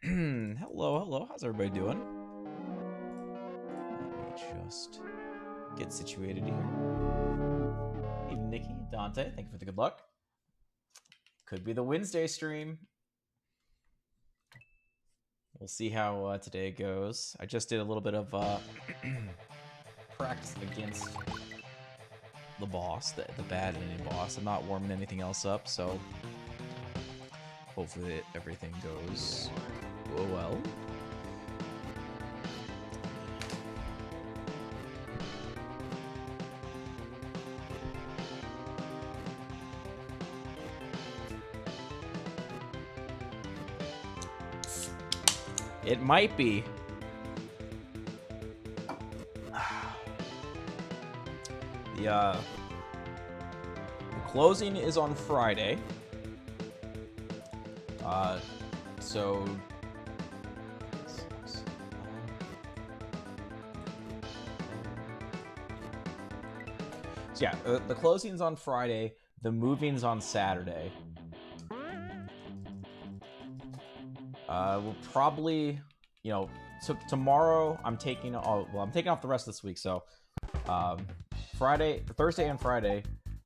Hello. How's everybody doing? Let me just get situated here. Evening, Nikki, Dante. Thank you for the good luck. Could be the Wednesday stream. We'll see how today goes. I just did a little bit of practice against the boss, the bad ending boss. I'm not warming anything else up, so hopefully everything goes well. It might be. The closing is on Friday. So yeah, the closing's on Friday. The moving's on Saturday. We'll probably, so tomorrow I'm taking off the rest of this week. So, Thursday and Friday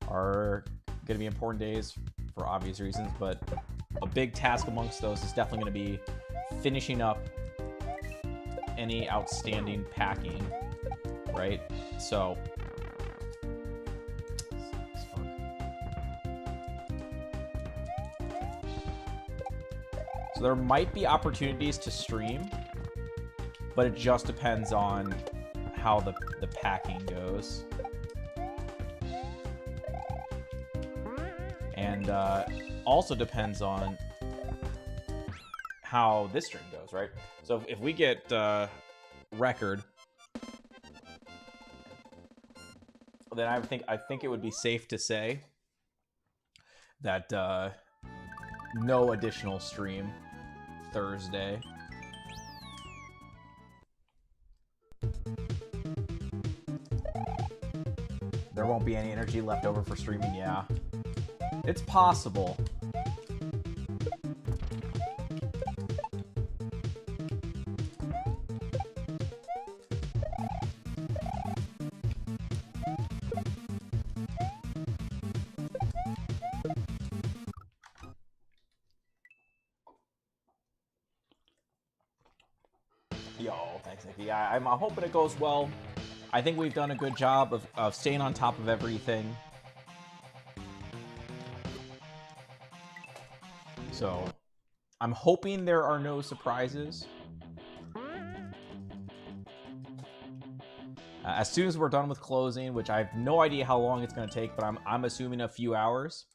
are going to be important days for obvious reasons, but a big task amongst those is definitely going to be finishing up any outstanding packing, right? So there might be opportunities to stream, but it just depends on how the packing goes. And also depends on how this stream goes, right? So if we get record, then I think it would be safe to say that no additional stream Thursday. There won't be any energy left over for streaming, yeah. It's possible. Thanks, Nikki. I'm hoping it goes well. I think we've done a good job of staying on top of everything. So, I'm hoping there are no surprises. As soon as we're done with closing, which I have no idea how long it's going to take, but I'm assuming a few hours.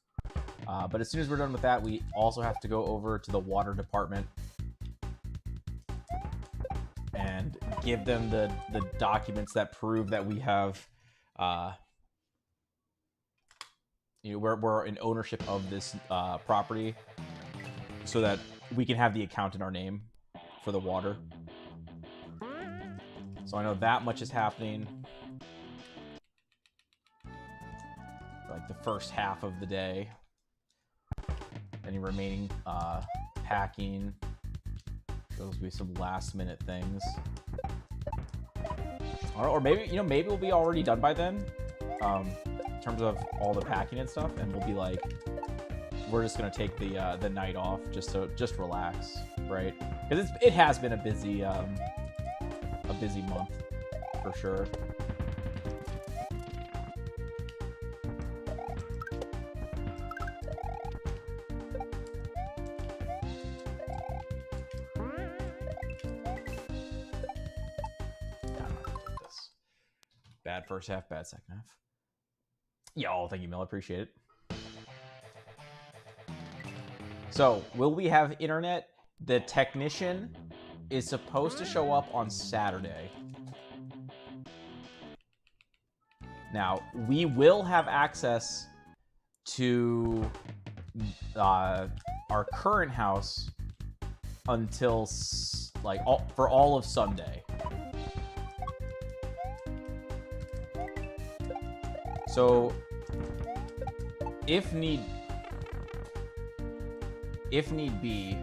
But as soon as we're done with that, we also have to go over to the water department and give them the documents that prove that we have, we're in ownership of this property, so that we can have the account in our name for the water. So I know that much is happening, like the first half of the day. Any remaining packing. Those will be some last minute things. Or maybe, maybe we'll be already done by then, in terms of all the packing and stuff, and we'll be like, we're just gonna take the night off just to relax, right? Because it has been a busy month for sure. Bad first half, bad second half. Yo, thank you, Mill. Appreciate it. So, will we have internet? The technician is supposed to show up on Saturday. Now, we will have access to our current house until for all of Sunday. So, if need be,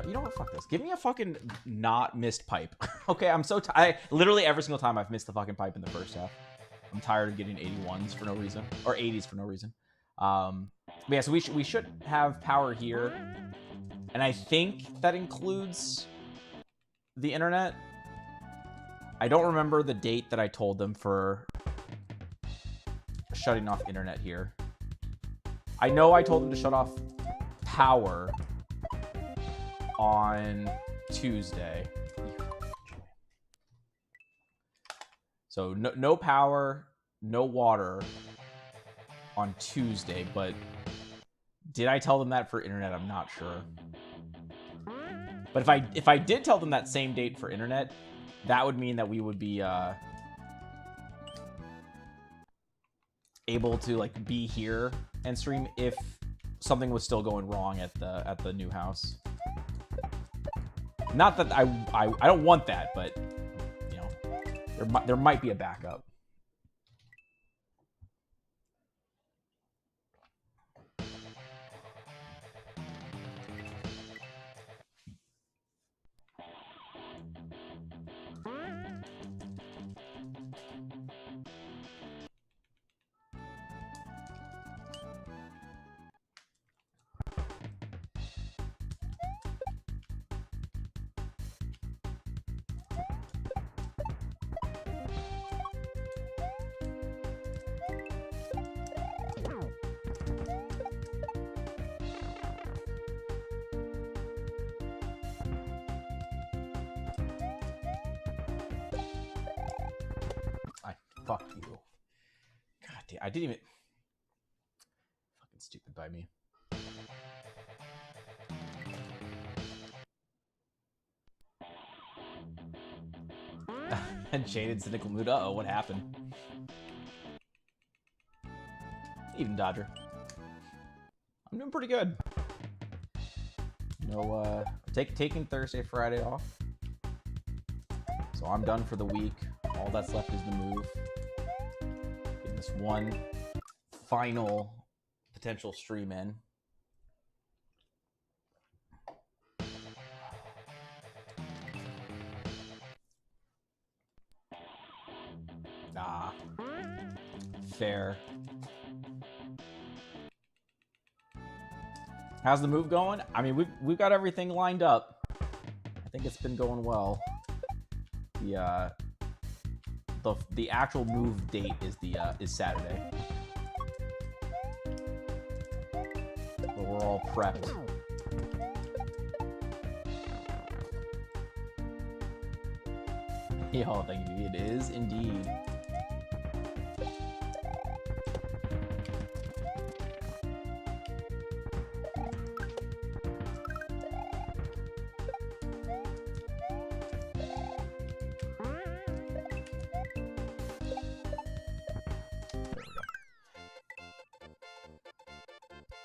No, you know what? Fuck this. Give me a fucking not missed pipe. Okay, I'm so tired. Literally every single time I've missed the fucking pipe in the first half. I'm tired of getting 81s for no reason. Or 80s for no reason. But yeah, so we should have power here. And I think that includes the internet. I don't remember the date that I told them for shutting off internet here. I know I told them to shut off power on Tuesday. So no power, no water on Tuesday, but did I tell them that for internet? I'm not sure. But if I did tell them that same date for internet, that would mean that we would be able to like be here and stream if something was still going wrong at the new house. Not that I don't want that, but you know, there might be a backup. Fuck you. God damn, I didn't even... Fucking stupid by me. And shaded cynical mood. Uh-oh, what happened? Even Dodger. I'm doing pretty good. No, taking Thursday, Friday off. So I'm done for the week. All that's left is the move. Getting this one final potential stream in. Ah, fair. How's the move going? I mean, we've got everything lined up. I think it's been going well. The actual move date is Saturday. But we're all prepped. Yo, thank you. It is indeed.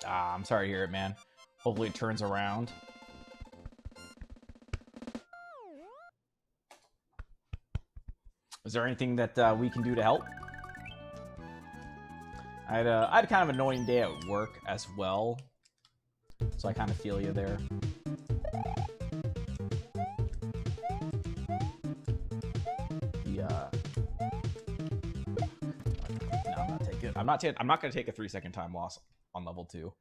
I'm sorry to hear it, man. Hopefully it turns around. Is there anything that we can do to help? I had kind of an annoying day at work as well, so I kind of feel you there. No, I'm not gonna take a 3-second time loss on level 2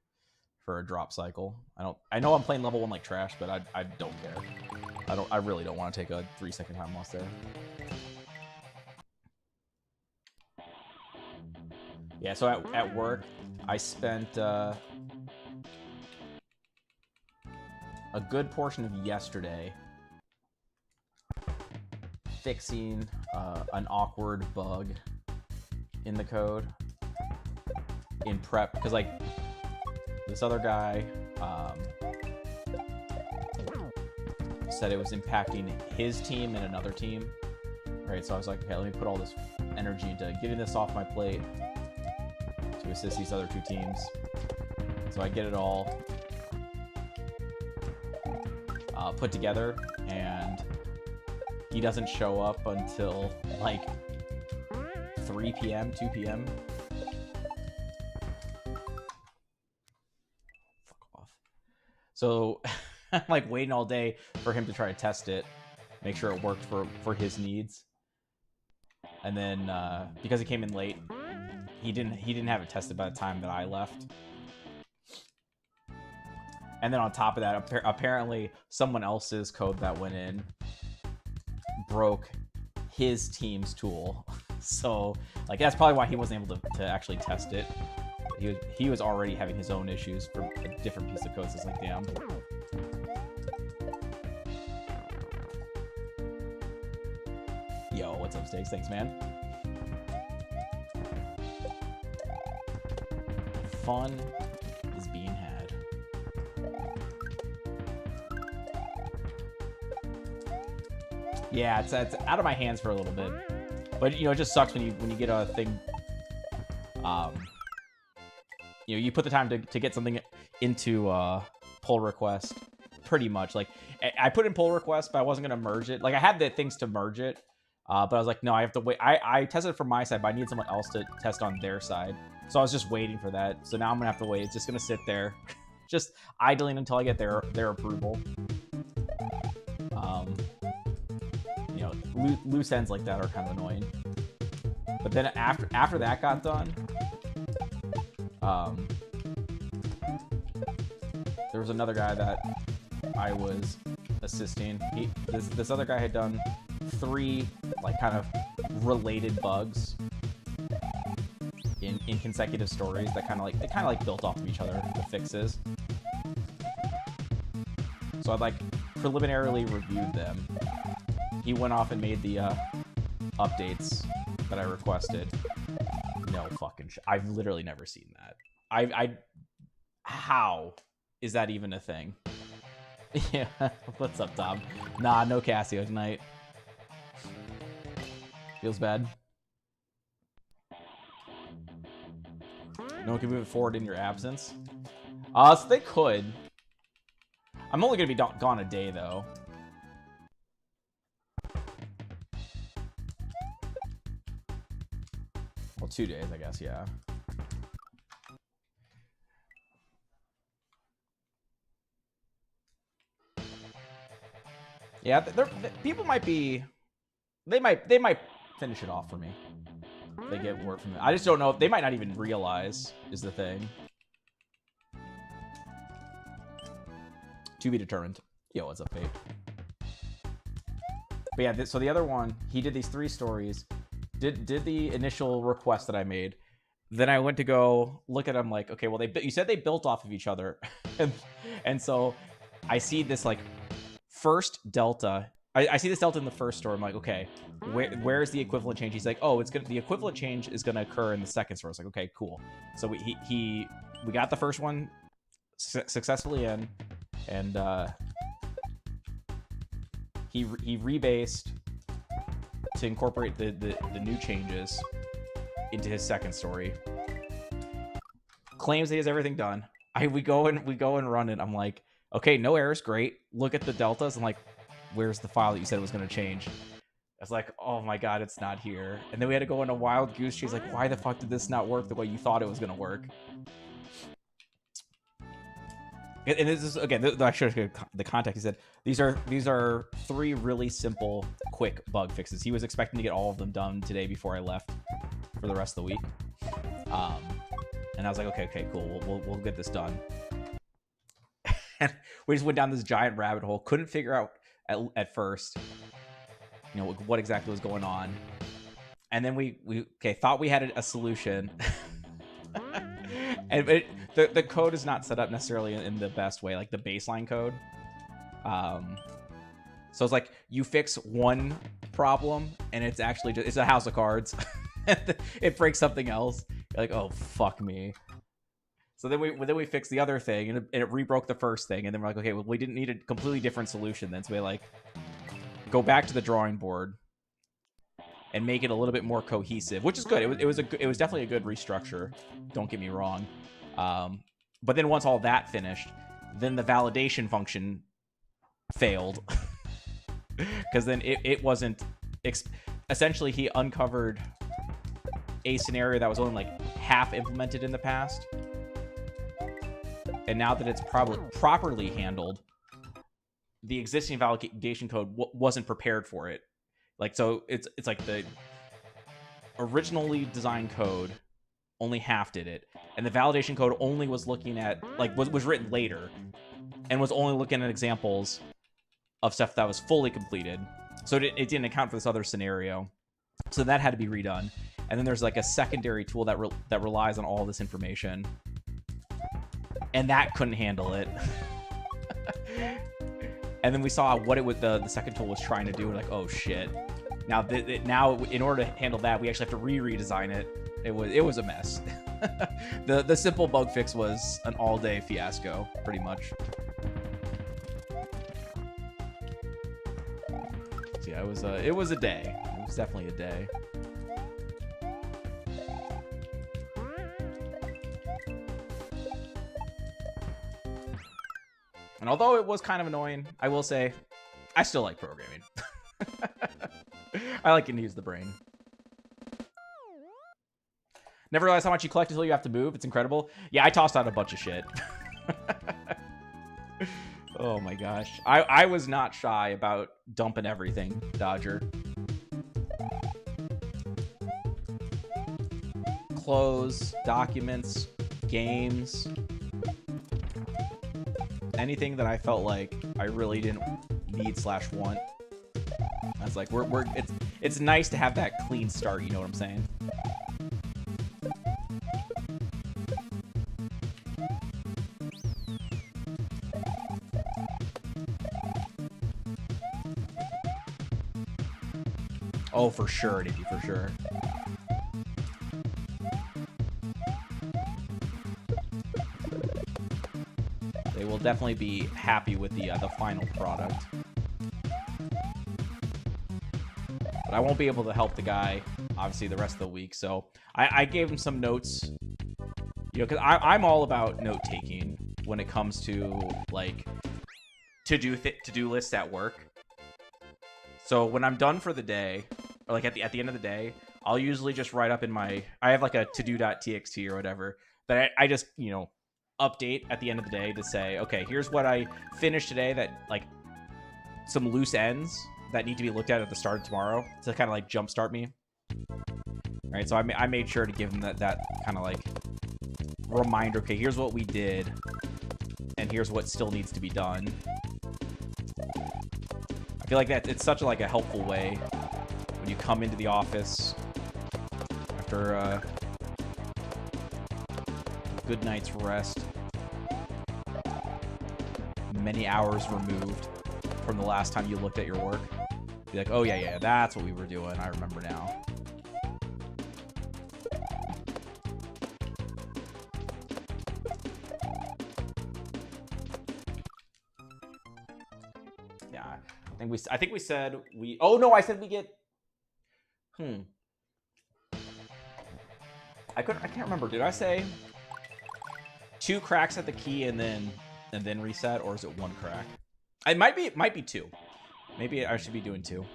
for a drop cycle. I know I'm playing level 1 like trash, but I don't care. I really don't want to take a 3-second time loss there. Yeah, so at work, I spent a good portion of yesterday fixing an awkward bug in the code in prep, because like this other guy said it was impacting his team and another team, right? So I was like, okay, let me put all this energy into getting this off my plate to assist these other 2 teams. So I get it all put together, and he doesn't show up until like 3 p.m., 2 p.m. Fuck off. So like waiting all day for him to try to test it, make sure it worked for his needs. And then because he came in late, he didn't have it tested by the time that I left. And then on top of that, apparently someone else's code that went in broke his team's tool. So like that's probably why he wasn't able to actually test it. He was already having his own issues for a different piece of code. So it's like, damn. Yo, what's up, Stakes? Thanks, man. Fun is being had. Yeah, it's out of my hands for a little bit, but you know, it just sucks when you get a thing. You know, you put the time to get something into pull request, pretty much. Like I put in pull request, but I wasn't gonna merge it. Like I had the things to merge it, but I was like, no, I have to wait. I tested it from my side, but I need someone else to test on their side. So I was just waiting for that. So now I'm gonna have to wait. It's just gonna sit there, just idling until I get their approval. You know, loose ends like that are kind of annoying. But then after that got done, there was another guy that I was assisting. This other guy had done 3 like kind of related bugs in consecutive stories that kind of like built off of each other, the fixes. So I'd like preliminarily reviewed them. He went off and made the updates that I requested. No fucking shit. I've literally never seen that. How is that even a thing? Yeah. What's up, Tom? Nah, no Casio tonight. Feels bad. No one can move it forward in your absence. So they could. I'm only gonna be gone a day though. Well, 2 days, I guess. Yeah. Yeah, people might be. They might finish it off for me. If they get work from it. I just don't know. They might not even realize is the thing. To be determined. Yo, what's up, Fate? But yeah, so the other one, he did these 3 stories. Did the initial request that I made. Then I went to go look at them like, okay, well, you said they built off of each other. and so I see this like first delta. I see this delta in the first story. I'm like, okay, where's the equivalent change? He's like, oh, the equivalent change is gonna occur in the second story. I was like, okay, cool. So we got the first one successfully in, and he rebased to incorporate the new changes into his second story. Claims he has everything done. We go and run it. I'm like, okay, no errors, great. Look at the deltas. I'm like, where's the file that you said was going to change? I was like, oh my god, it's not here. And then we had to go on a wild goose chase. Like, why the fuck did this not work the way you thought it was going to work? And this is, again, I should have the context. He said these are 3 really simple, quick bug fixes. He was expecting to get all of them done today before I left for the rest of the week. And I was like, okay, cool. We'll get this done. And we just went down this giant rabbit hole. Couldn't figure out at first, you know, what exactly was going on. And then we thought we had a solution. And the code is not set up necessarily in the best way, like the baseline code. So it's like you fix one problem and it's actually it's a house of cards. It breaks something else. You're like, oh fuck me. So then we fixed the other thing and it rebroke the first thing, and then we're like, okay, well, we didn't need a completely different solution then, so we like go back to the drawing board and make it a little bit more cohesive, which is good. It was definitely a good restructure. Don't get me wrong. But then once all that finished, then the validation function failed because then it wasn't essentially he uncovered a scenario that was only like half implemented in the past, and now that it's probably properly handled, the existing validation code wasn't prepared for it. Like, so it's like the originally designed code only half did it, and the validation code only was looking at, like, was written later and was only looking at examples of stuff that was fully completed. So it didn't account for this other scenario. So that had to be redone. And then there's like a secondary tool that that relies on all this information, and that couldn't handle it. And then we saw what it was, the second tool was trying to do. We're like, oh shit! Now now in order to handle that, we actually have to redesign it. It was a mess. The simple bug fix was an all-day fiasco, pretty much. So yeah, it was a day. It was definitely a day. And although it was kind of annoying, I will say, I still like programming. I like getting to use the brain. Never realized how much you collect until you have to move. It's incredible. Yeah, I tossed out a bunch of shit. Oh my gosh. I was not shy about dumping everything, Dodger. Clothes, documents, games. Anything that I felt like I really didn't need/want. I was like, it's nice to have that clean start, you know what I'm saying? Oh, for sure, Nicky, for sure. They will definitely be happy with the final product. But I won't be able to help the guy, obviously, the rest of the week. So I gave him some notes, you know, because I'm all about note taking when it comes to like to-do lists at work. So when I'm done for the day, or like at the end of the day, I'll usually just write up in I have like a to-do.txt or whatever that I just, you know, update at the end of the day to say, okay, here's what I finished today, that like some loose ends that need to be looked at the start of tomorrow to kind of like jumpstart me. All right, so I made sure to give him that kind of like reminder. Okay, here's what we did, and here's what still needs to be done. I feel like that it's such a helpful way when you come into the office after a good night's rest, many hours removed from the last time you looked at your work. Be like, oh yeah, that's what we were doing. I remember now. Yeah, I think we said we. Oh no, I said we get. I can't remember. Did I say 2 cracks at the key and then reset, or is it 1 crack? It might be 2. Maybe I should be doing 2.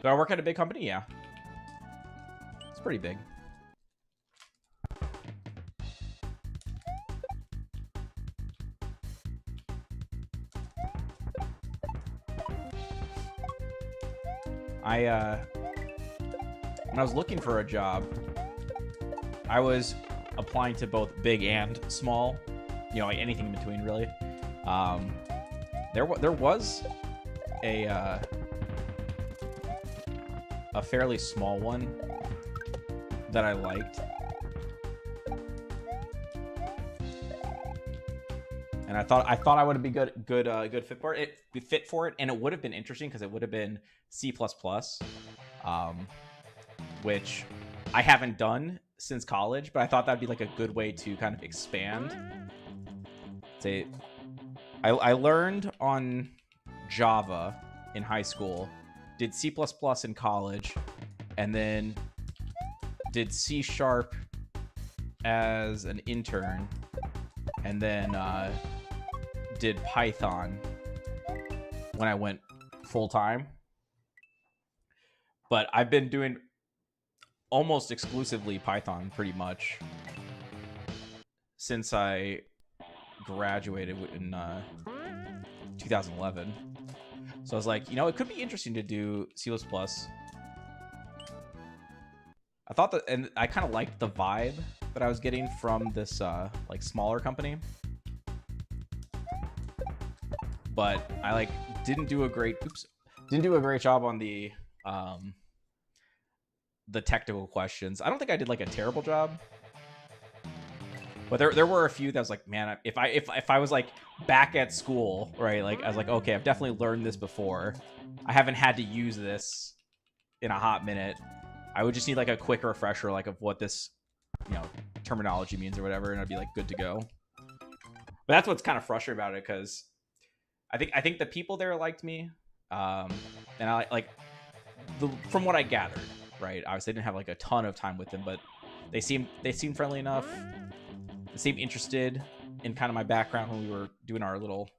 Do I work at a big company? Yeah. It's pretty big. When I was looking for a job, I was applying to both big and small, you know, like anything in between, really. There was a fairly small one that I liked, and I thought I would be good fit for it. And it would have been interesting because it would have been C++, which I haven't done since college, but I thought that'd be like a good way to kind of expand. Say, I learned on Java in high school, did C++ in college, and then did C# as an intern, and then did Python when I went full time. But I've been doing almost exclusively Python pretty much since I graduated in 2011. So I was like, you know, it could be interesting to do C++. I thought that, and I kind of liked the vibe that I was getting from this like smaller company. But I like didn't do a great job on the technical questions. I don't think I did like a terrible job. But there were a few that was like, man, if I was like back at school, right? Like I was like, okay, I've definitely learned this before. I haven't had to use this in a hot minute. I would just need like a quick refresher, like of what this, you know, terminology means or whatever, and I'd be like good to go. But that's what's kind of frustrating about it, because I think the people there liked me, and I like from what I gathered, right? Obviously, I didn't have like a ton of time with them, but they seemed friendly enough. They seemed interested in kind of my background when we were doing our little,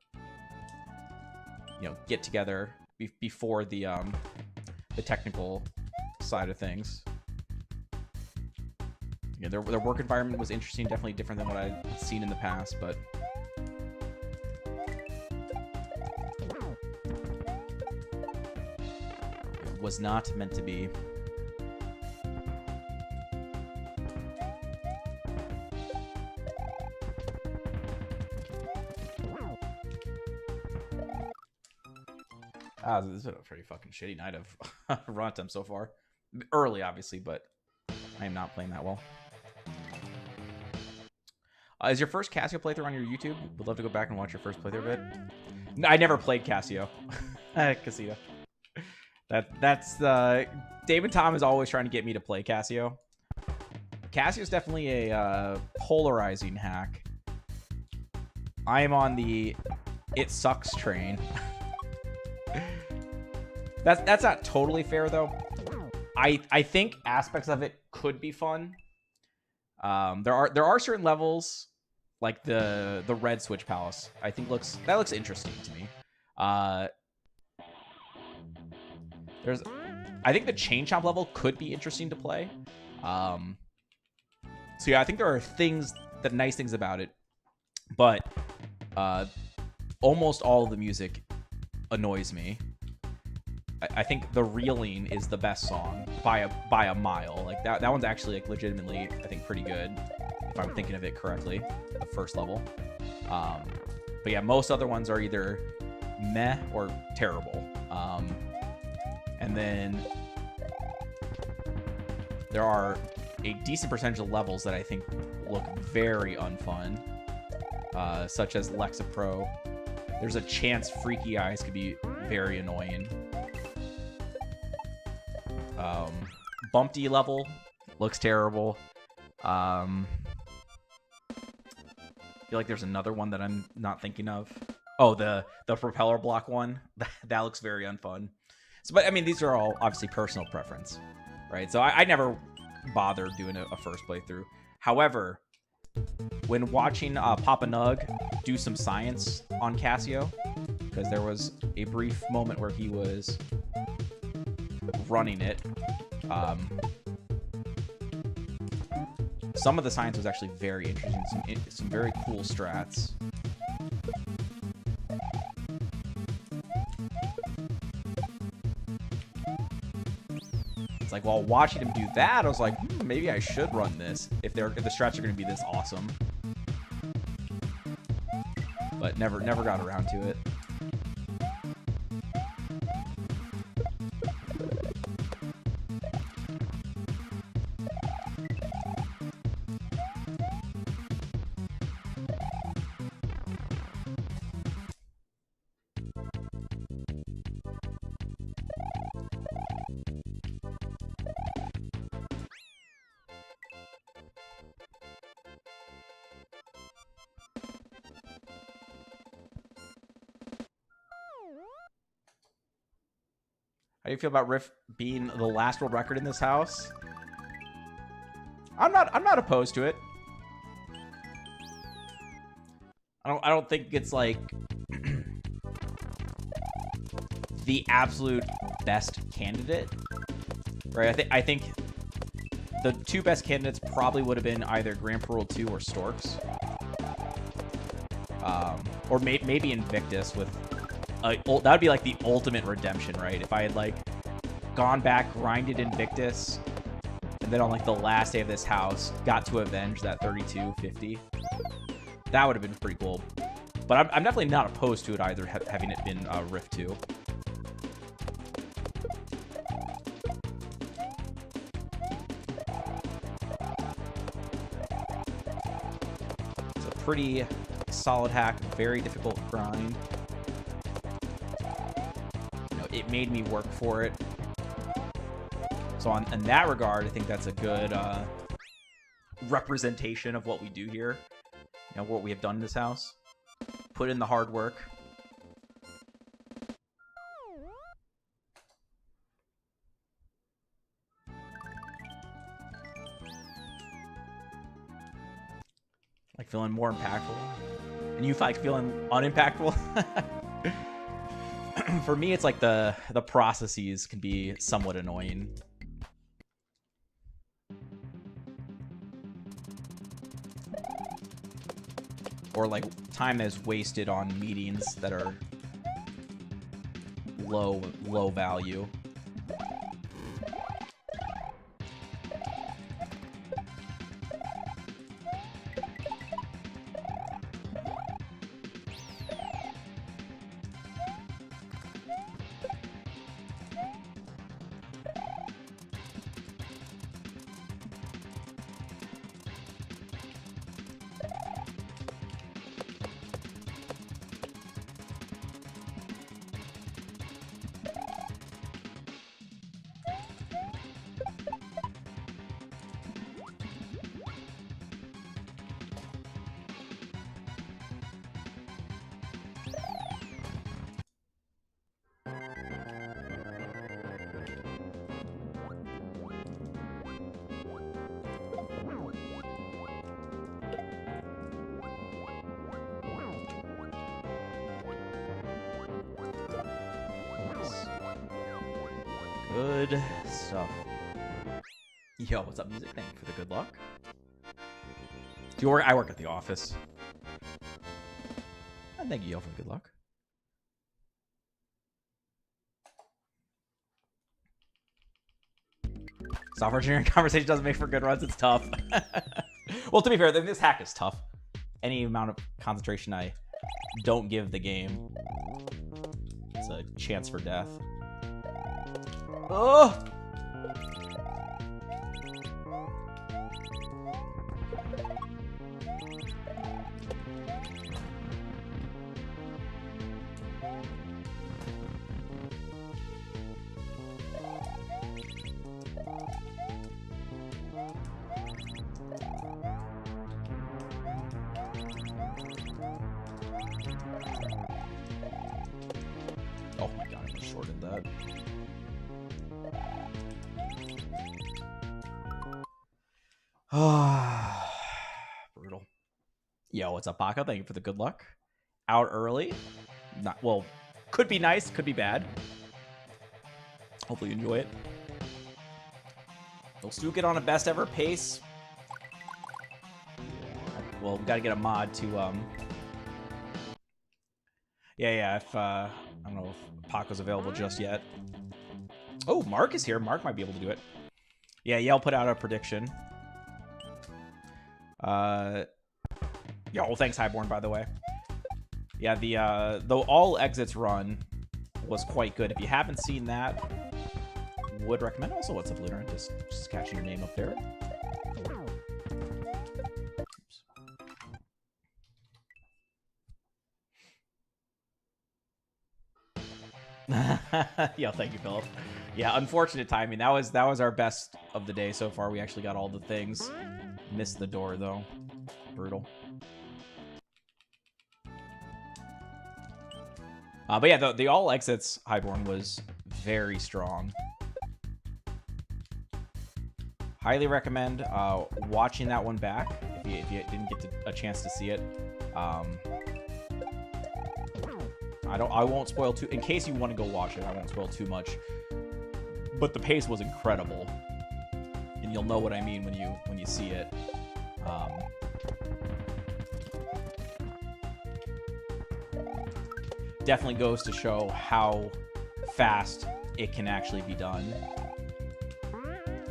you know, get together before the technical side of things. Yeah, their work environment was interesting, definitely different than what I'd seen in the past, but it was not meant to be. This is a pretty fucking shitty night of Runtime so far. Early, obviously, but I am not playing that well. Is your first Casio playthrough on your YouTube? Would love to go back and watch your first playthrough of it. No, I never played Casio. Casino. That's David Tom is always trying to get me to play Casio. Casio is definitely a polarizing hack. I am on the it sucks train. That's not totally fair though. I think aspects of it could be fun. There are certain levels like the Red Switch Palace. I think looks interesting to me. I think the Chain Chomp level could be interesting to play. So yeah, I think there are nice things about it, but almost all of the music annoys me. I think the Reeling is the best song by a mile. Like that one's actually like legitimately, I think, pretty good if I'm thinking of it correctly. The first level, but yeah, most other ones are either meh or terrible. And then there are a decent percentage of levels that I think look very unfun, such as Lexapro. There's a chance Freaky Eyes could be very annoying. Bumpty level looks terrible. I feel like there's another one that I'm not thinking of. Oh, the propeller block one. That looks very unfun. So, but I mean, these are all obviously personal preference, right? So I never bothered doing a first playthrough. However, when watching Papa Nug do some science on Casio, because there was a brief moment where he was running it, some of the science was actually very interesting. Some very cool strats. It's like, while watching him do that, I was like, maybe I should run this if the strats are going to be this awesome. But never got around to it. How do you feel about Riff being the last world record in this house? I'm not opposed to it. I don't think it's like the absolute best candidate, right? I think the two best candidates probably would have been either Grand Parole 2 or Storks. Or maybe Invictus with... that would be like the ultimate redemption, right? If I had like gone back, grinded Invictus, and then on like the last day of this house, got to avenge that 3250. That would have been pretty cool. But I'm definitely not opposed to it either, having it been Riff 2. It's a pretty solid hack, very difficult grind. You know, it made me work for it. So in that regard, I think that's a good representation of what we do here. You know, what we have done in this house. Put in the hard work. Like feeling more impactful. And you like feeling unimpactful? For me, it's like the processes can be somewhat annoying. Or like time that is wasted on meetings that are low value. Good stuff. Yo, what's up, music? Thank you for the good luck. Do you work? I work at the office. And thank you, yo, for the good luck. Software engineering conversation doesn't make for good runs. It's tough. Well, to be fair, this hack is tough. Any amount of concentration I don't give the game, it's a chance for death. Oh! Oh my god, I just shorted that. Brutal. Yo, what's up, Baco? Thank you for the good luck. Out early. Not well, could be nice, could be bad. Hopefully you enjoy it. We'll still get on a best ever pace. Well, we gotta get a mod to yeah, if I don't know if Paco's available just yet. Oh, Mark is here. Mark might be able to do it. Yeah, I'll put out a prediction. Yo, thanks, Highborn, by the way. Yeah, the all exits run was quite good. If you haven't seen that, would recommend. Also, what's up, Lunar? Just catching your name up there. Yo, thank you, Philip. Yeah, unfortunate timing. That was our best of the day so far. We actually got all the things. Missed the door though. Brutal. But yeah, the all exits Highborn was very strong. Highly recommend watching that one back if you didn't get a chance to see it. I won't spoil too, in case you want to go watch it, I won't spoil too much. But the pace was incredible. And you'll know what I mean when you see it. definitely goes to show how fast it can actually be done.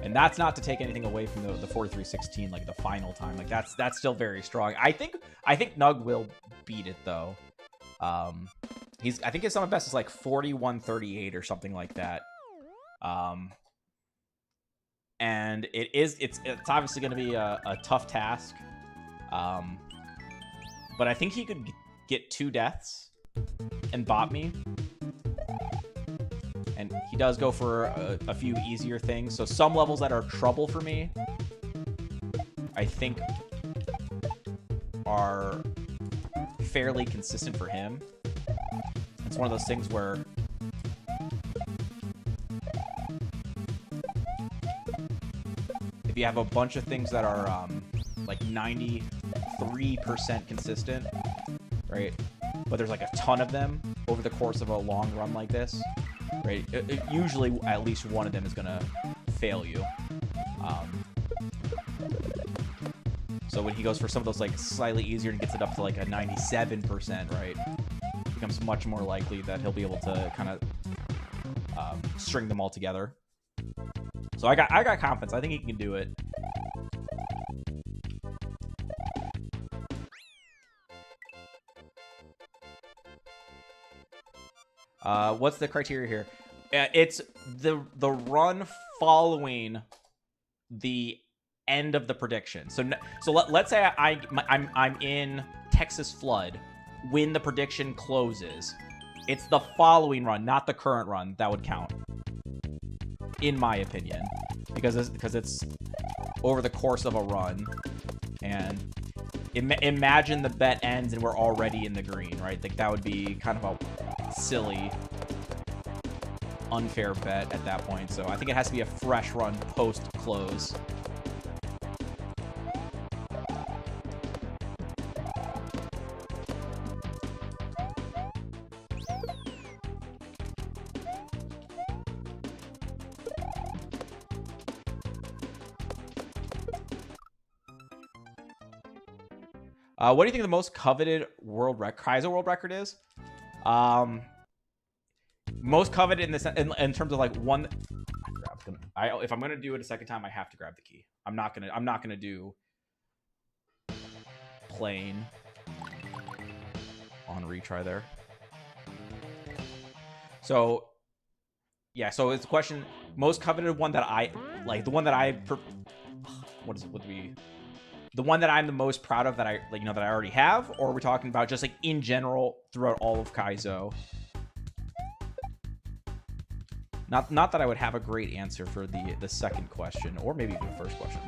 And that's not to take anything away from the 4316, like the final time. Like that's still very strong. I think Nug will beat it though. I think his summon best is like 4138 or something like that. And it's obviously going to be a tough task. But I think he could get 2 deaths and bot me. And he does go for a few easier things. So some levels that are trouble for me, I think, are fairly consistent for him. It's one of those things where if you have a bunch of things that are like 93% consistent, right? But there's like a ton of them over the course of a long run like this, right? Usually at least one of them is gonna fail you. So when he goes for some of those like slightly easier and gets it up to like a 97%, right? It becomes much more likely that he'll be able to kind of string them all together. So I got confidence. I think he can do it. What's the criteria here? It's the run following the end of the prediction. So let's say I'm in Texas Flood when the prediction closes. It's the following run, not the current run, that would count, in my opinion, because it's over the course of a run. And imagine the bet ends and we're already in the green, right? Like that would be kind of a silly, unfair bet at that point. So I think it has to be a fresh run post close. What do you think the most coveted Kaizo world record is? Most coveted in this in terms of like one. If I'm gonna do it a second time, I have to grab the key. I'm not gonna do plain on retry there. So yeah, so it's a question. Most coveted one that I like, the one that I what is it? Would be the one that I'm the most proud of that I like, that I already have, or are we talking about just like in general throughout all of Kaizo? Not that I would have a great answer for the second question, or maybe the first question.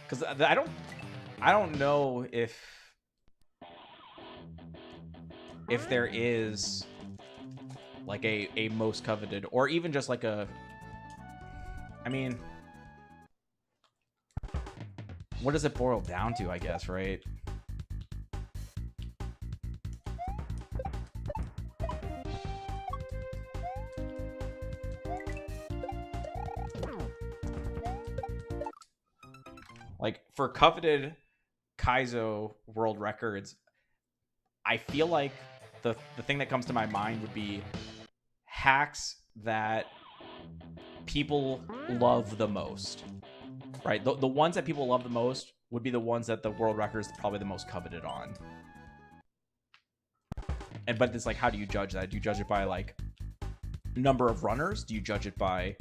Because I don't know if there is like a most coveted, or even just like a, I mean, what does it boil down to, I guess, right? Like for coveted Kaizo world records, I feel like the thing that comes to my mind would be hacks that people love the most, right? The ones that people love the most would be the ones that the world record is probably the most coveted on. But it's like, how do you judge that? Do you judge it by like number of runners? Do you judge it by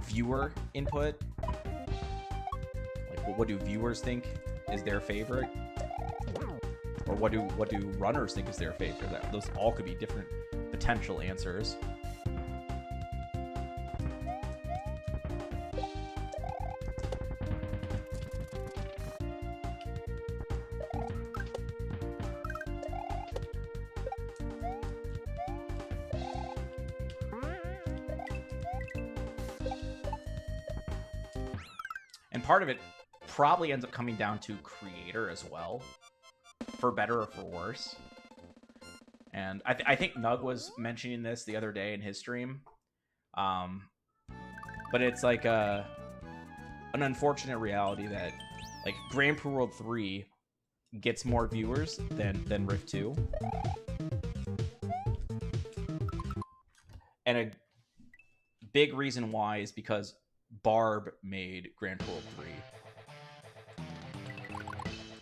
viewer input? Like what do viewers think is their favorite? Or what do runners think is their favorite? Those all could be different potential answers. And part of it probably ends up coming down to creator as well, for better or for worse. And I think Nug was mentioning this the other day in his stream. But it's like an unfortunate reality that, like, Grand Prix World 3 gets more viewers than Rift 2. And a big reason why is because Barb made Grand Prix World 3.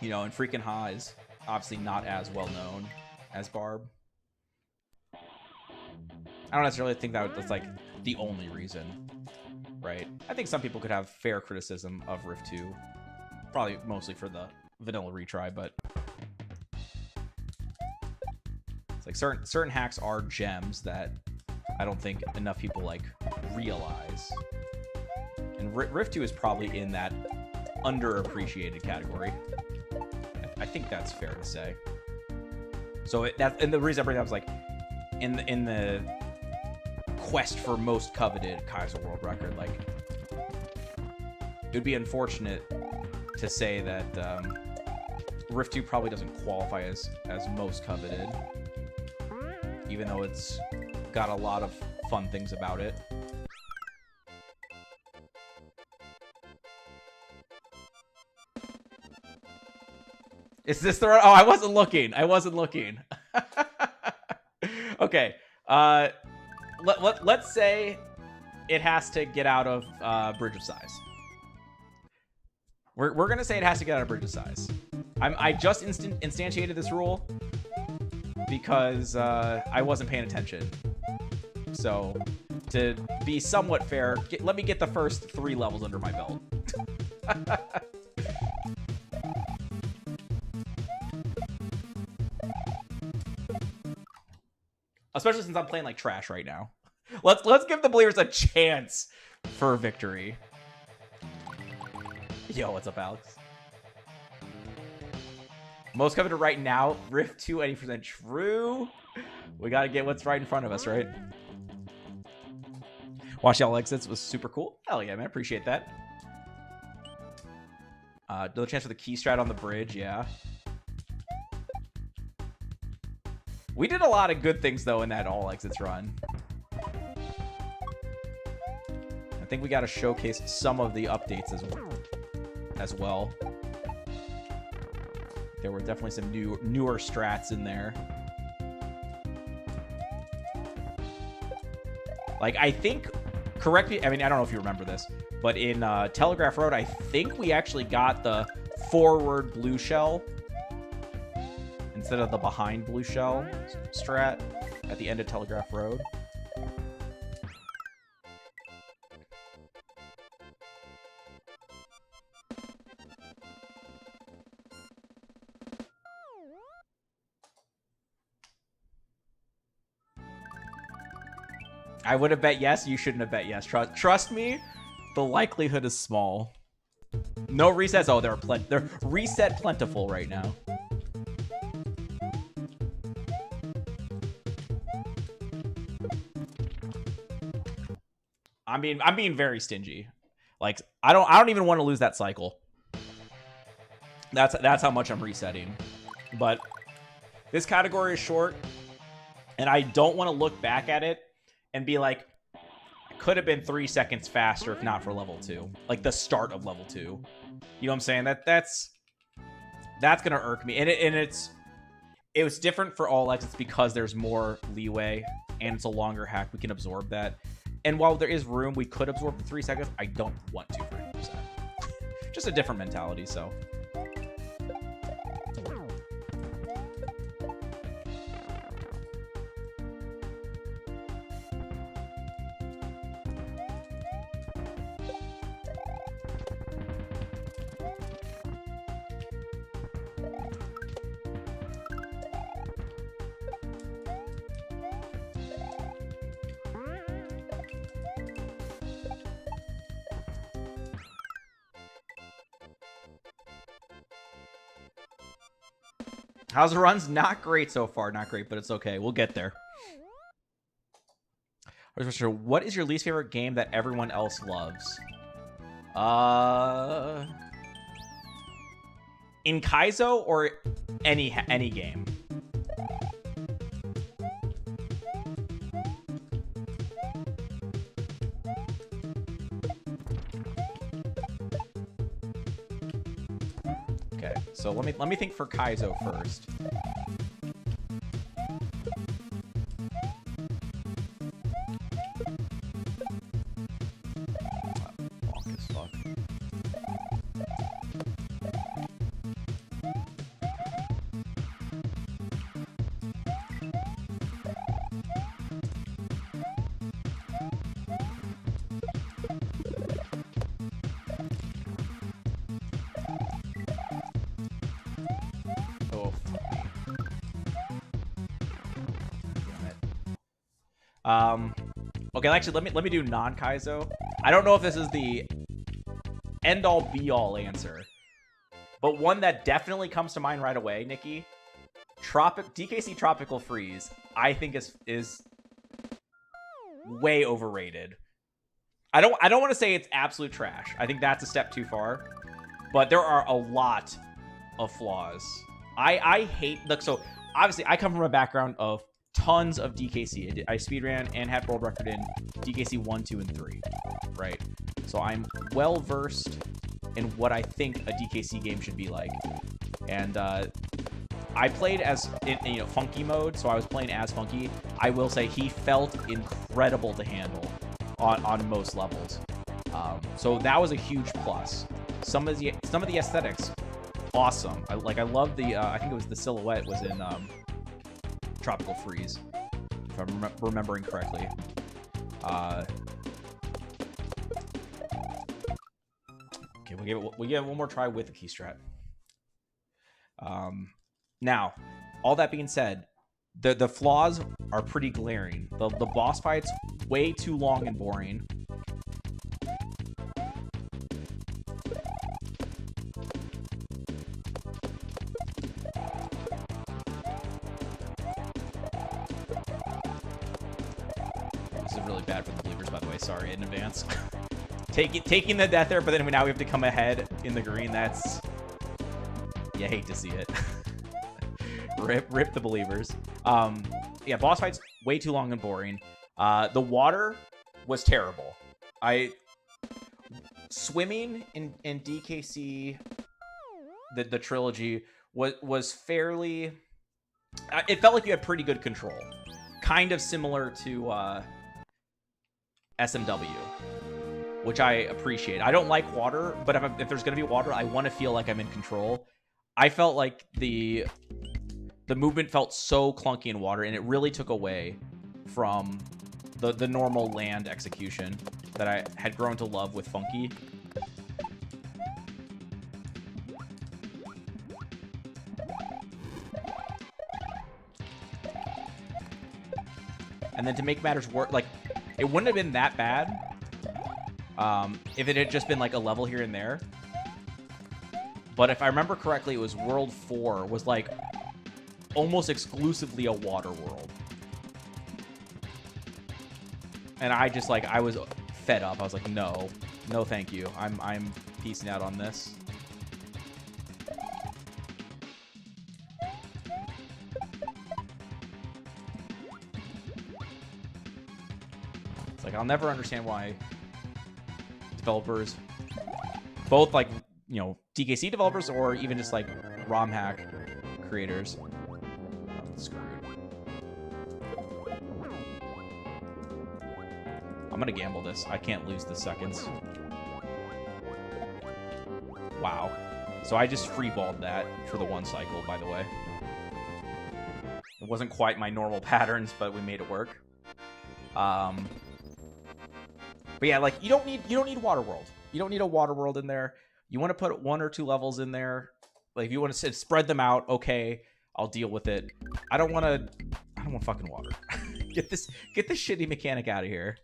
You know, and freaking Ha is obviously not as well known as Barb. I don't necessarily think that's like the only reason, right? I think some people could have fair criticism of Rift 2, probably mostly for the vanilla retry, but it's like certain hacks are gems that I don't think enough people like realize. And Rift 2 is probably in that underappreciated category. I think that's fair to say. So and the reason I bring that up is like in the quest for most coveted Kaiser World Record, like it would be unfortunate to say that Rift 2 probably doesn't qualify as most coveted, even though it's got a lot of fun things about it. Is this the right? Oh, I wasn't looking. Okay. Let's say it has to get out of Bridge of Sighs. We're gonna say it has to get out of Bridge of Sighs. I just instantiated this rule because I wasn't paying attention. So to be somewhat fair, let me get the first 3 levels under my belt. Especially since I'm playing like trash right now. Let's give the believers a chance for victory. Yo, what's up, Alex? Most coveted right now, Rift 2, 80% true. We gotta get what's right in front of us, right? Watch y'all exits was super cool. Hell yeah, man, appreciate that. Another chance for the key strat on the bridge, yeah. We did a lot of good things, though, in that all exits run. I think we got to showcase some of the updates as well. There were definitely some newer strats in there. Like, I think, correct me, I mean, I don't know if you remember this, but in Telegraph Road, I think we actually got the forward blue shell instead of the behind blue shell strat at the end of Telegraph Road. I would have bet yes. You shouldn't have bet yes. Trust me, the likelihood is small. No resets. Oh, they're reset plentiful right now. I'm being very stingy. Like I don't even want to lose that cycle. That's how much I'm resetting. But this category is short, and I don't want to look back at it and be like, could have been 3 seconds faster if not for level 2. Like the start of level 2. You know what I'm saying? That's gonna irk me. And it was different for all exits because there's more leeway and it's a longer hack. We can absorb that. And while there is room, we could absorb the 3 seconds. I don't want to for 100%. Just a different mentality, so. How's the runs? Not great so far. Not great, but it's okay. We'll get there. What is your least favorite game that everyone else loves? In Kaizo or any game? So let me think for Kaizo first. Okay, actually, let me do non-Kaizo. I don't know if this is the end-all, be-all answer, but one that definitely comes to mind right away, Nikki. DKC Tropical Freeze, I think is way overrated. I don't want to say it's absolute trash. I think that's a step too far, but there are a lot of flaws. I hate, look, so obviously I come from a background of tons of DKC. I speedran and had world record in DKC 1, 2, and 3, right? So I'm well versed in what I think a DKC game should be like. And I played as in funky mode, so I was playing as Funky. I will say he felt incredible to handle on most levels. So that was a huge plus. Some of the aesthetics, awesome. I love the I think it was the silhouette was in Tropical Freeze, if I'm remembering correctly. Okay, we'll give it one more try with the key strat. Now, all that being said, the flaws are pretty glaring. The boss fights way too long and boring. This is really bad for the believers, by the way. Sorry in advance. Taking the death there, but then now we have to come ahead in the green. That's... You hate to see it. Rip the believers. Yeah, boss fights way too long and boring. The water was terrible. Swimming in DKC, the trilogy was fairly. It felt like you had pretty good control, kind of similar to SMW, which I appreciate. I don't like water, but if there's gonna be water, I want to feel like I'm in control. I felt like the movement felt so clunky in water, and it really took away from the normal land execution that I had grown to love with Funky. And then to make matters worse, like, it wouldn't have been that bad if it had just been like a level here and there. But if I remember correctly, it was World 4 was like almost exclusively a water world. And I just like, I was fed up. I was like, no thank you. I'm peacing out on this. It's like, I'll never understand why developers, both like, DKC developers or even just like ROM hack creators, I'm screwed. I'm gonna gamble this. I can't lose the seconds. Wow. So I just freeballed that for the one cycle, by the way. It wasn't quite my normal patterns, but we made it work. But yeah, like you don't need water world. You don't need a water world in there. You want to put 1 or 2 levels in there. Like if you want to spread them out, okay, I'll deal with it. I don't want fucking water. Get this shitty mechanic out of here.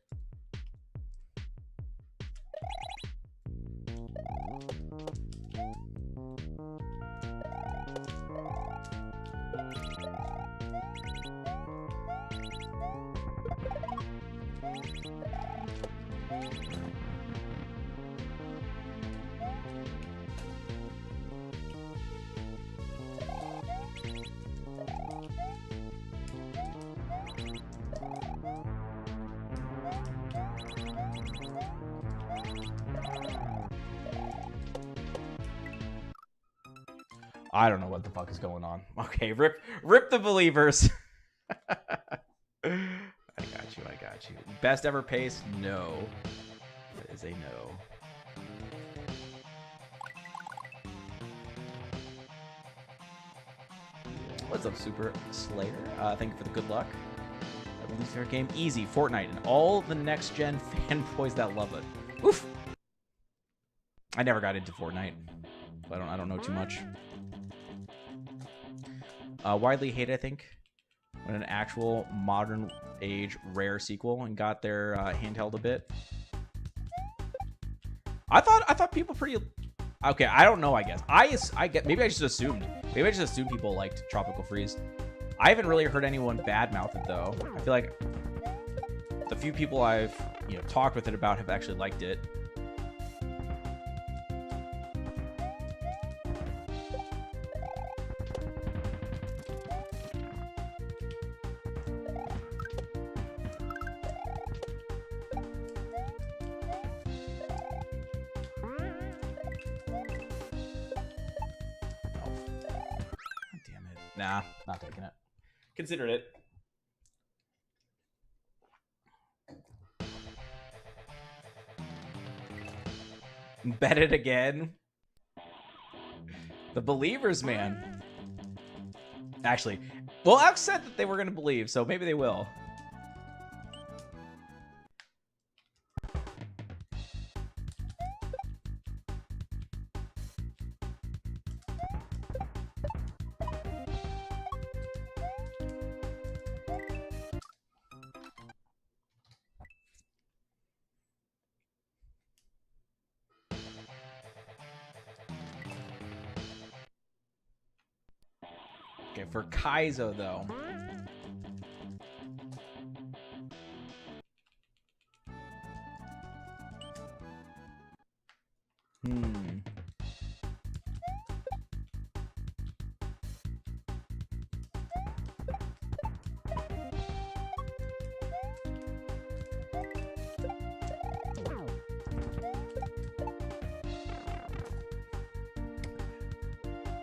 I don't know what the fuck is going on. Okay, rip the believers. I got you. Best ever pace? No. That is a no. What's up, Super Slayer? Thank you for the good luck. Releasing our game easy, Fortnite, and all the next-gen fanboys that love it. Oof. I never got into Fortnite. I don't know too much. Widely hated, I think, when an actual modern age rare sequel and got their handheld a bit. I thought people pretty. Okay, I don't know. I guess maybe I just assumed. Maybe I just assumed people liked Tropical Freeze. I haven't really heard anyone badmouth it though. I feel like the few people I've talked with it about have actually liked it. Nah, not taking it. Considered it. Bet it again. The believers, man. Actually, well, Alex said that they were going to believe, so maybe they will. Okay, for Kaizo, though.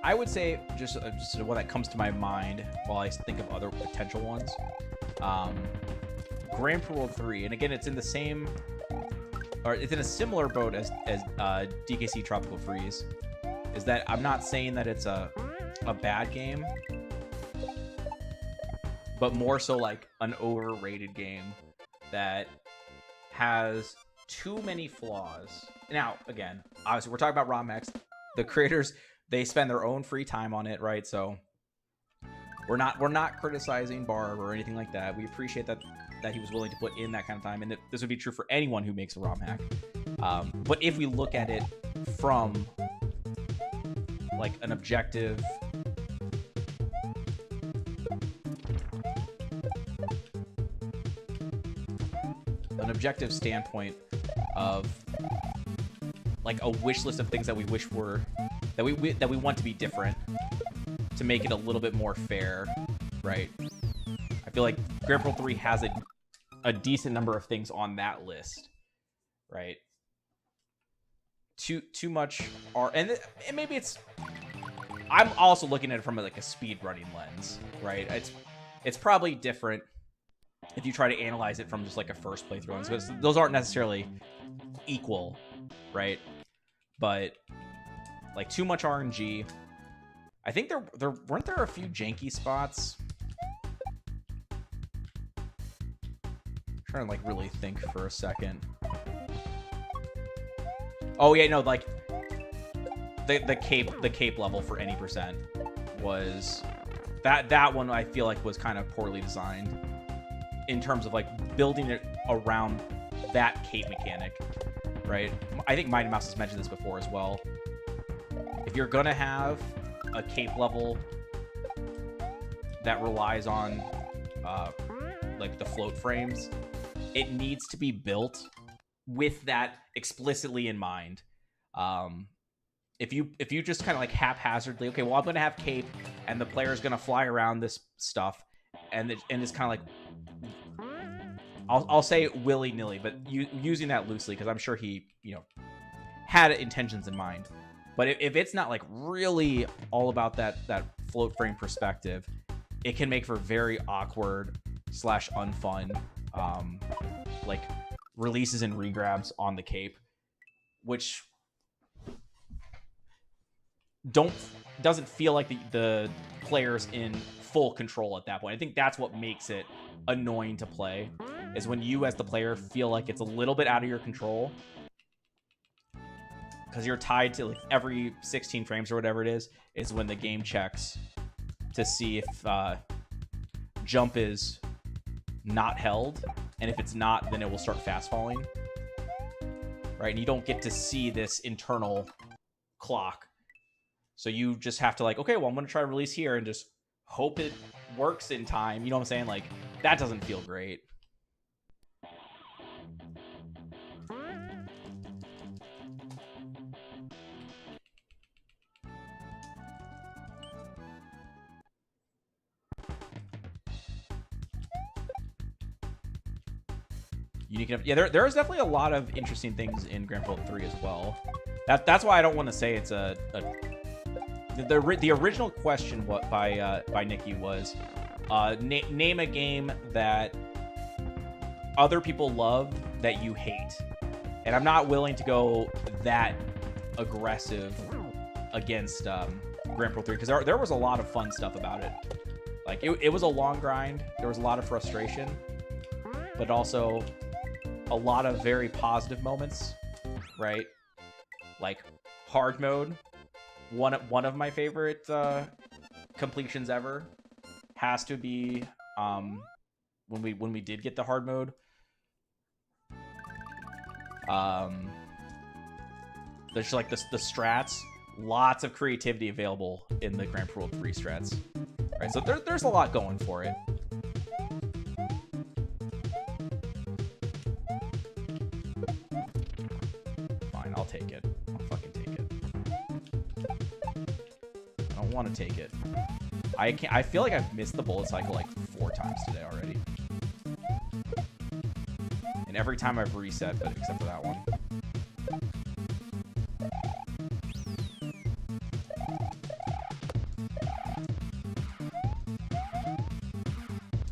I would say just one that comes to my mind while I think of other potential ones. Grand Prix World 3, and again, it's in the same, or it's in a similar boat as DKC Tropical Freeze. Is that I'm not saying that it's a bad game, but more so like an overrated game that has too many flaws. Now, again, obviously, we're talking about ROMX. The creators, they spend their own free time on it, right? So we're not criticizing Barb or anything like that. We appreciate that he was willing to put in that kind of time, and this would be true for anyone who makes a ROM hack. But if we look at it from like an objective standpoint of like a wish list of things that we wish were that we want to be different to make it a little bit more fair, right? I feel like Grand Prix 3 has a decent number of things on that list, right? Too much are, and maybe it's. I'm also looking at it from like a speed running lens, right? It's probably different if you try to analyze it from just like a first playthrough lens, because those aren't necessarily equal, right? But like too much RNG. I think there weren't there a few janky spots. I'm trying to like really think for a second. Oh yeah, no, like the cape level for any percent was that one I feel like was kind of poorly designed in terms of like building it around that cape mechanic, right? I think Mighty Mouse has mentioned this before as well. If you're gonna have a cape level that relies on like the float frames, it needs to be built with that explicitly in mind. If you just kind of like haphazardly, okay, well, I'm gonna have cape and the player's gonna fly around this stuff, and it's kind of like, I'll say willy-nilly, but using that loosely because I'm sure he had intentions in mind. But if it's not like really all about that float frame perspective, it can make for very awkward / unfun like releases and regrabs on the cape, which doesn't feel like the players in full control at that point. I think that's what makes it annoying to play, is when you as the player feel like it's a little bit out of your control, because you're tied to like every 16 frames or whatever it is when the game checks to see if jump is not held, and if it's not, then it will start fast falling, right? And you don't get to see this internal clock, so you just have to like, okay, well, I'm gonna try to release here and just hope it works in time. You know what I'm saying? Like, that doesn't feel great. Yeah, there's definitely a lot of interesting things in Grand Theft Auto 3 as well. That's why I don't want to say it's the original question by Nikki was name a game that other people love that you hate, and I'm not willing to go that aggressive against Grand Theft Auto 3, because there was a lot of fun stuff about it. Like it was a long grind. There was a lot of frustration, but also a lot of very positive moments, right? Like hard mode, one of my favorite completions ever has to be when we did get the hard mode. There's like the strats, lots of creativity available in the Grand Theft Auto 3 strats, right? So there's a lot going for it. I'll take it. I'll fucking take it. I don't want to take it. I feel like I've missed the bullet cycle like 4 times today already. And every time I've reset, but except for that one.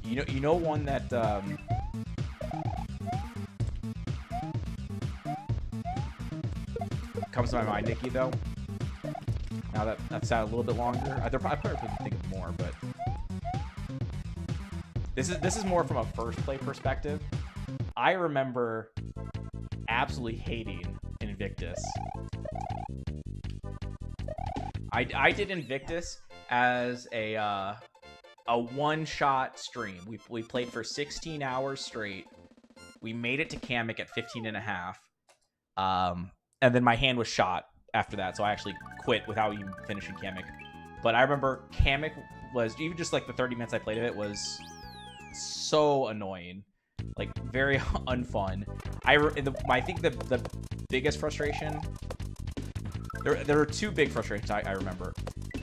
You know one that comes to my mind, Nikki, though. Now that I've sat a little bit longer, I probably could think of more, but this is more from a first play perspective. I remember absolutely hating Invictus. I did Invictus as a one-shot stream. We played for 16 hours straight. We made it to Kamek at 15 and a half. And then my hand was shot after that, so I actually quit without even finishing Kamek. But I remember Kamek was, even just like the 30 minutes I played of it, was so annoying. Like, very unfun. I think the biggest frustration, there are 2 big frustrations I remember,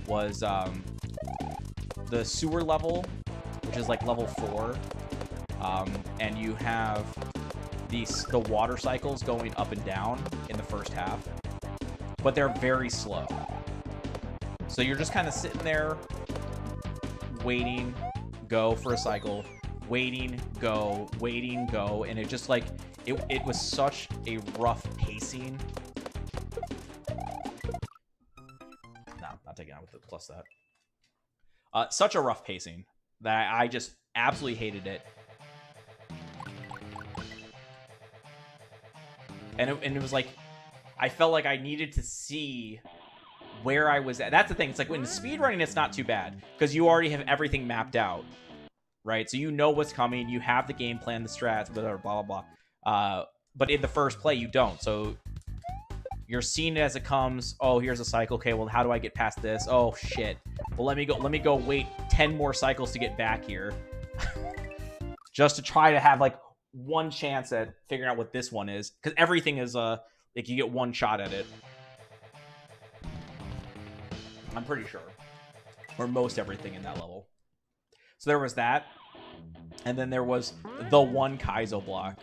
was the sewer level, which is like level 4, and you have the water cycles going up and down in the first half, but they're very slow. So you're just kind of sitting there waiting, go for a cycle, waiting, go, and it just like it was such a rough pacing. No, not taking out with the plus that. Such a rough pacing that I just absolutely hated it. And it was like, I felt like I needed to see where I was at. That's the thing. It's like, when speedrunning, it's not too bad, because you already have everything mapped out, right? So you know what's coming. You have the game plan, the strats, blah, blah, blah, blah. But in the first play, you don't. So you're seeing it as it comes. Oh, here's a cycle. Okay, well, how do I get past this? Oh, shit. Well, let me go wait 10 more cycles to get back here. Just to try to have, like, one chance at figuring out what this one is, because everything is like, you get one shot at it. I'm pretty sure, or most everything in that level. So there was that, and then there was the one Kaizo block.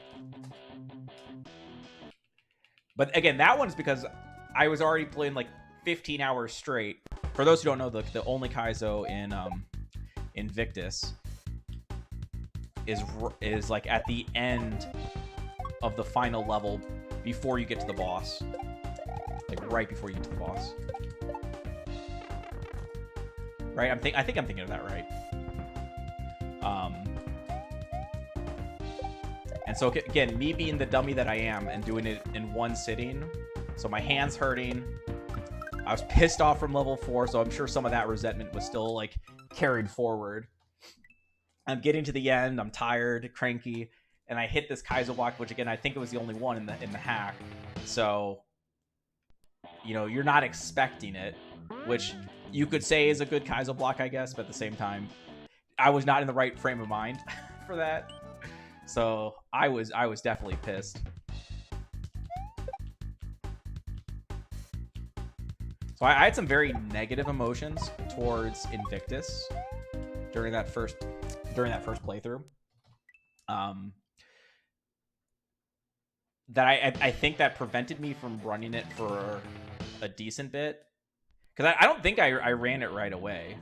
But again, that one's because I was already playing like 15 hours straight. For those who don't know, the only Kaizo in Invictus is like at the end of the final level before you get to the boss. Like right before you get to the boss. Right? I think I'm thinking of that right. And so again, me being the dummy that I am and doing it in one sitting, so my hand's hurting. I was pissed off from level 4, so I'm sure some of that resentment was still like carried forward. I'm getting to the end, I'm tired, cranky, and I hit this Kaizo block, which again I think it was the only one in the hack. So, you know, you're not expecting it, which you could say is a good Kaizo block, I guess, but at the same time, I was not in the right frame of mind for that. So I was definitely pissed. So I had some very negative emotions towards Invictus during that first playthrough. That I think that prevented me from running it for a decent bit, because I don't think I ran it right away.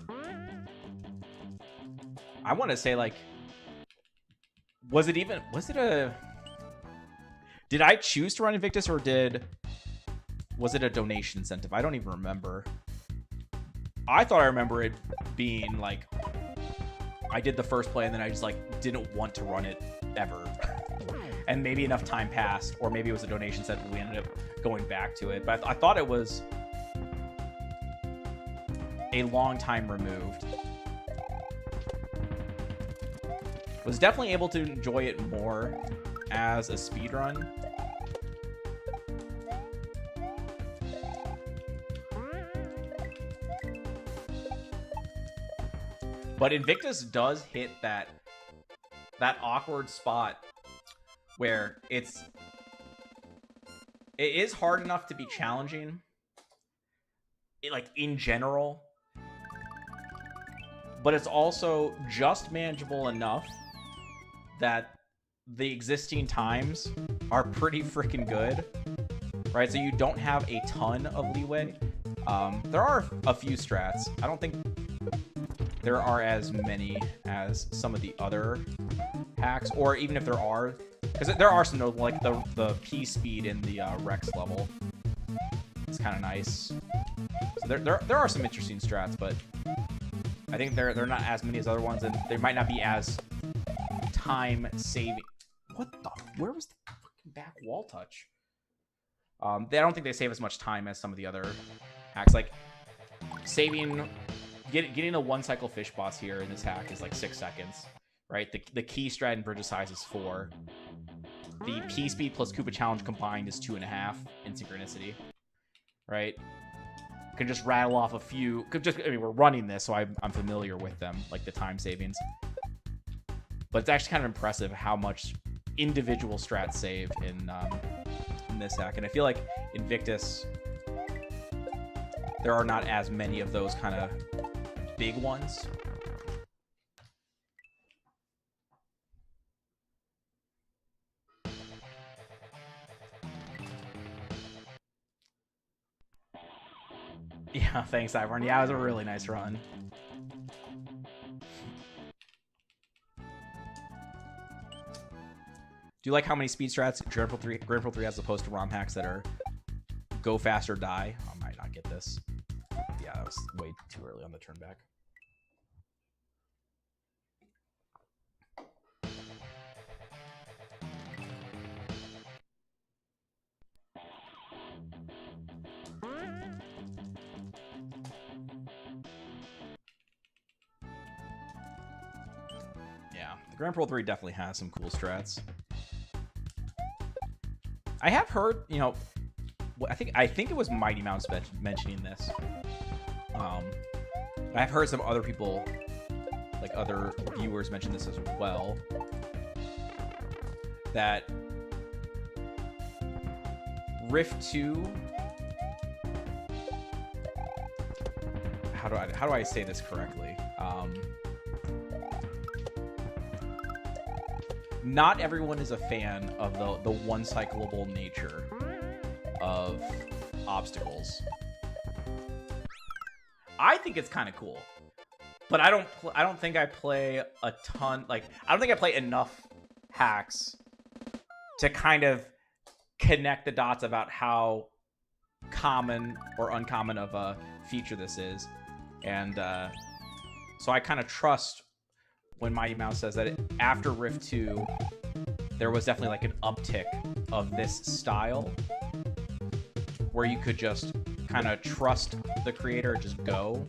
I want to say, like, did I choose to run Invictus, or was it a donation incentive? I don't even remember. I thought I remember it being like, I did the first play and then I just like didn't want to run it ever. And maybe enough time passed, or maybe it was a donation incentive, we ended up going back to it. But I thought it was a long time removed. Was definitely able to enjoy it more as a speedrun. But Invictus does hit that awkward spot where it is hard enough to be challenging, like in general, but it's also just manageable enough that the existing times are pretty freaking good, right? So you don't have a ton of leeway. There are a few strats. I don't think there are as many as some of the other hacks, or even if there are, because there are some notable, like the P speed in the Rex level. It's kind of nice. So there are some interesting strats, but I think they're not as many as other ones, and they might not be as time saving. What the? Where was the fucking back wall touch? I don't think they save as much time as some of the other hacks. Like getting a one cycle fish boss here in this hack is like 6 seconds, right? The key strat in Bridge of Size is 4. The P speed plus Koopa challenge combined is 2.5 in synchronicity, right? Can just rattle off a few. I mean, we're running this, so I'm familiar with them, like the time savings. But it's actually kind of impressive how much individual strats save in this hack. And I feel like Invictus, there are not as many of those kind of big ones. Yeah, thanks, Ivorn. Yeah, it was a really nice run. Do you like how many speed strats Granville 3 has, opposed to ROM hacks that are go fast or die? I might not get this. Yeah, that was way too early on the turn back. Yeah, the Grand Pro 3 definitely has some cool strats. I have heard, you know, I think it was Mighty Mouse mentioning this. I've heard some other people, like other viewers, mention this as well. That Riff 2. How do I say this correctly? Not everyone is a fan of the one-cyclable nature of obstacles. I think it's kind of cool, but I don't think I play a ton. Like, I don't think I play enough hacks to kind of connect the dots about how common or uncommon of a feature this is. And so I kind of trust when Mighty Mouse says that after Riff 2, there was definitely like an uptick of this style where you could just kind of trust the creator, just go.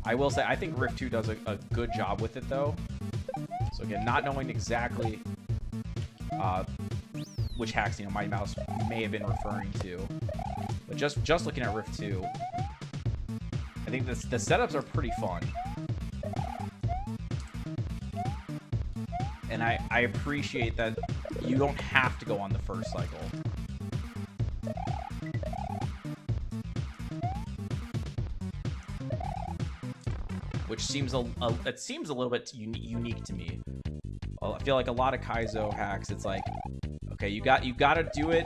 I will say, I think Riff 2 does a good job with it, though. So again, not knowing exactly which hacks, Mighty Mouse may have been referring to, but just looking at Riff 2, I think the setups are pretty fun. And I appreciate that you don't have to go on the first cycle. Which seems it seems a little bit unique to me. I feel like a lot of Kaizo hacks, it's like, okay, you got to do it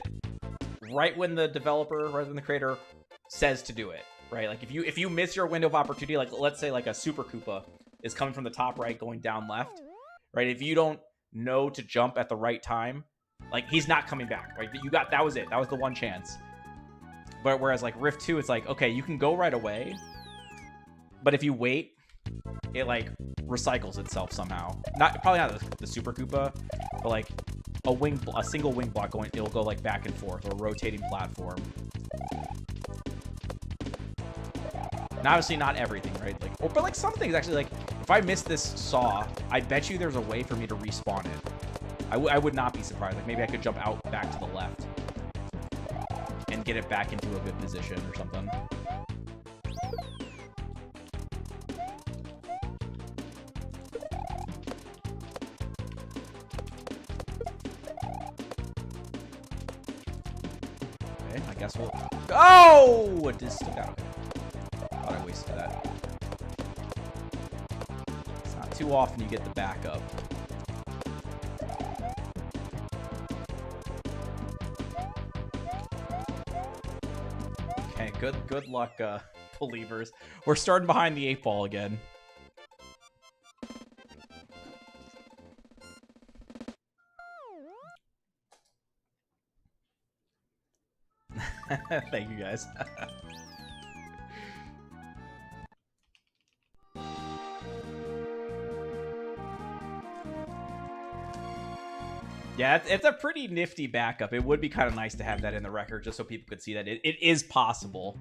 right when the developer, right when the creator says to do it, right? Like if you miss your window of opportunity, like let's say like a Super Koopa is coming from the top right going down left, right? If you don't know to jump at the right time, like he's not coming back, right? That was it. That was the one chance. But whereas like Rift 2, it's like, okay, you can go right away, but if you wait, it like recycles itself somehow. Probably not the Super Koopa, but like a single wing block going, it'll go like back and forth, or a rotating platform. And obviously not everything, right? Like, but like some things actually, like if I miss this saw, I bet you there's a way for me to respawn it. I would not be surprised. Like maybe I could jump out back to the left and get it back into a good position or something. Okay, I guess we'll... Oh! It just stuck out. Thought I wasted that. It's not too often you get the backup. Okay, good luck, believers. We're starting behind the 8-ball again. Thank you, guys. Yeah, it's a pretty nifty backup. It would be kind of nice to have that in the record just so people could see that it is possible.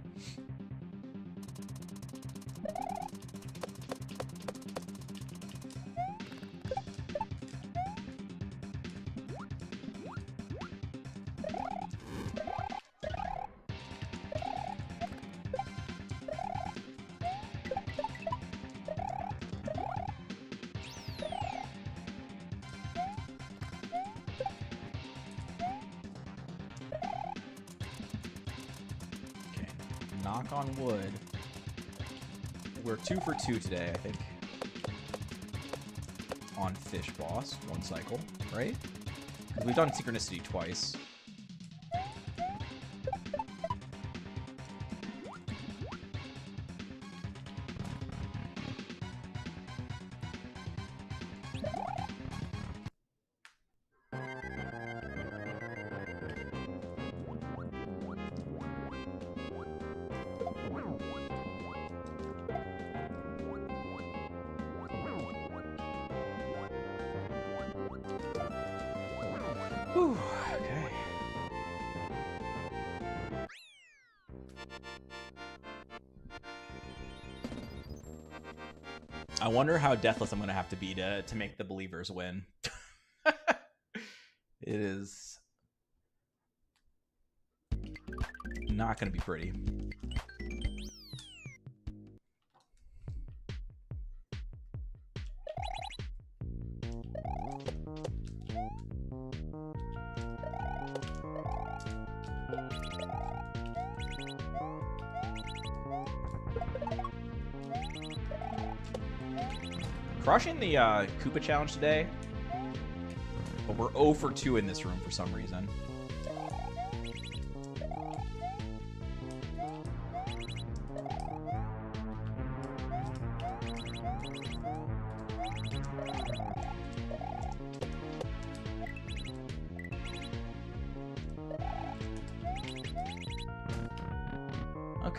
Knock on wood. We're 2 for 2 today, I think. On Fish Boss, one cycle, right? We've done Synchronicity twice. Whew, okay. I wonder how deathless I'm going to have to be to make the believers win. It is not going to be pretty. Crushing the Koopa challenge today, but we're 0 for 2 in this room for some reason.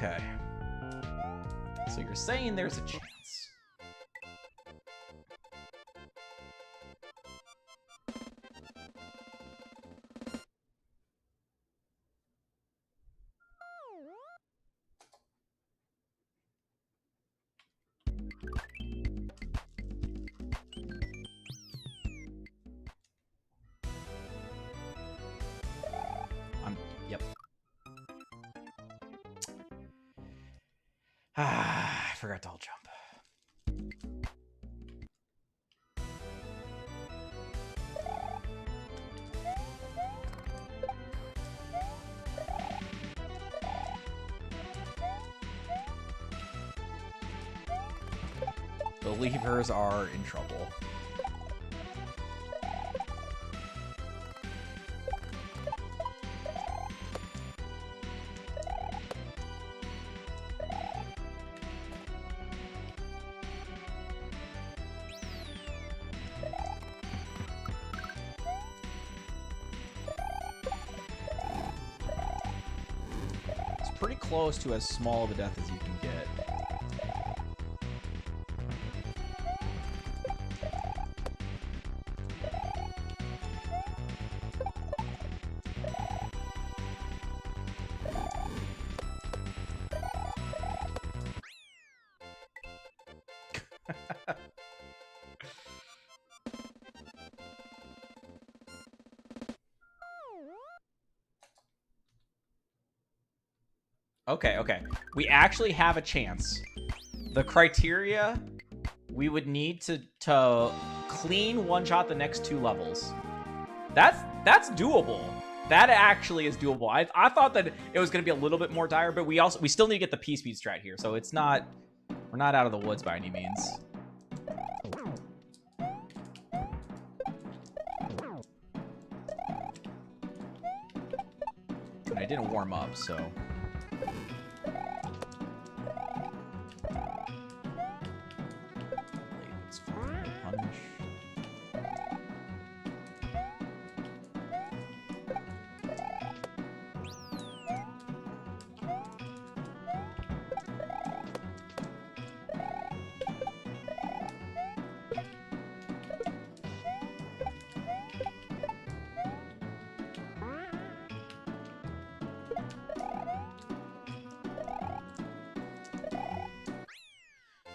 Okay. So you're saying there's a chance. Yep. Ah, I forgot to all jump. The Leavers are in trouble. It's pretty close to as small of a death as you can get. Okay, okay. We actually have a chance. The criteria, we would need to clean one-shot the next 2 levels. That's doable. That actually is doable. I thought that it was going to be a little bit more dire, but we still need to get the P-Speed strat here, so it's not... We're not out of the woods by any means. And I didn't warm up, so... Let's find a punch.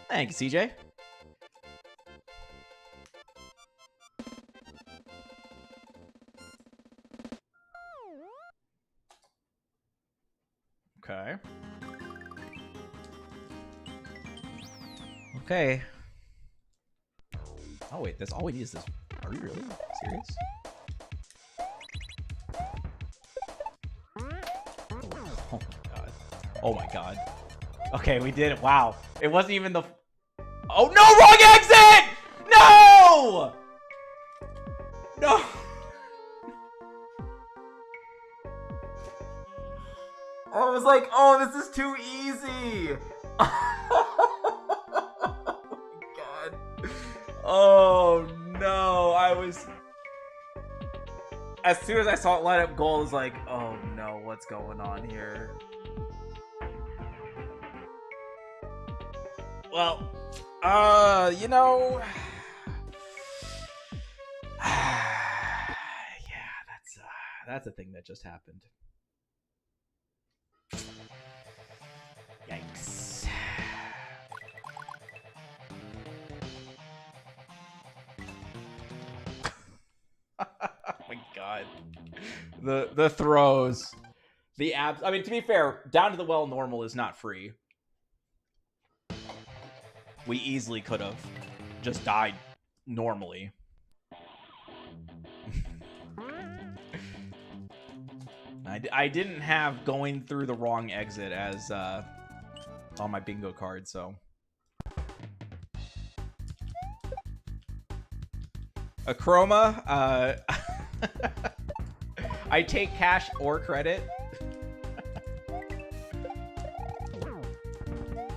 Thanks, CJ. Okay. Okay. Oh wait, that's all we need is this. Are you really serious? Oh my god. Oh my god. Okay, we did it. Wow. It wasn't even the... Oh, no! Wrong exit! No! No! I was like, oh, this is too easy! Oh my god. Oh no, I was... As soon as I saw it light up gold, I was like, oh no, what's going on here? Well, you know... yeah, that's a thing that just happened. Yikes. Oh my god. The throws. The abs. I mean, to be fair, down to the well normal is not free. We easily could have just died normally. I didn't have going through the wrong exit as on my bingo card, so. Achroma, I take cash or credit.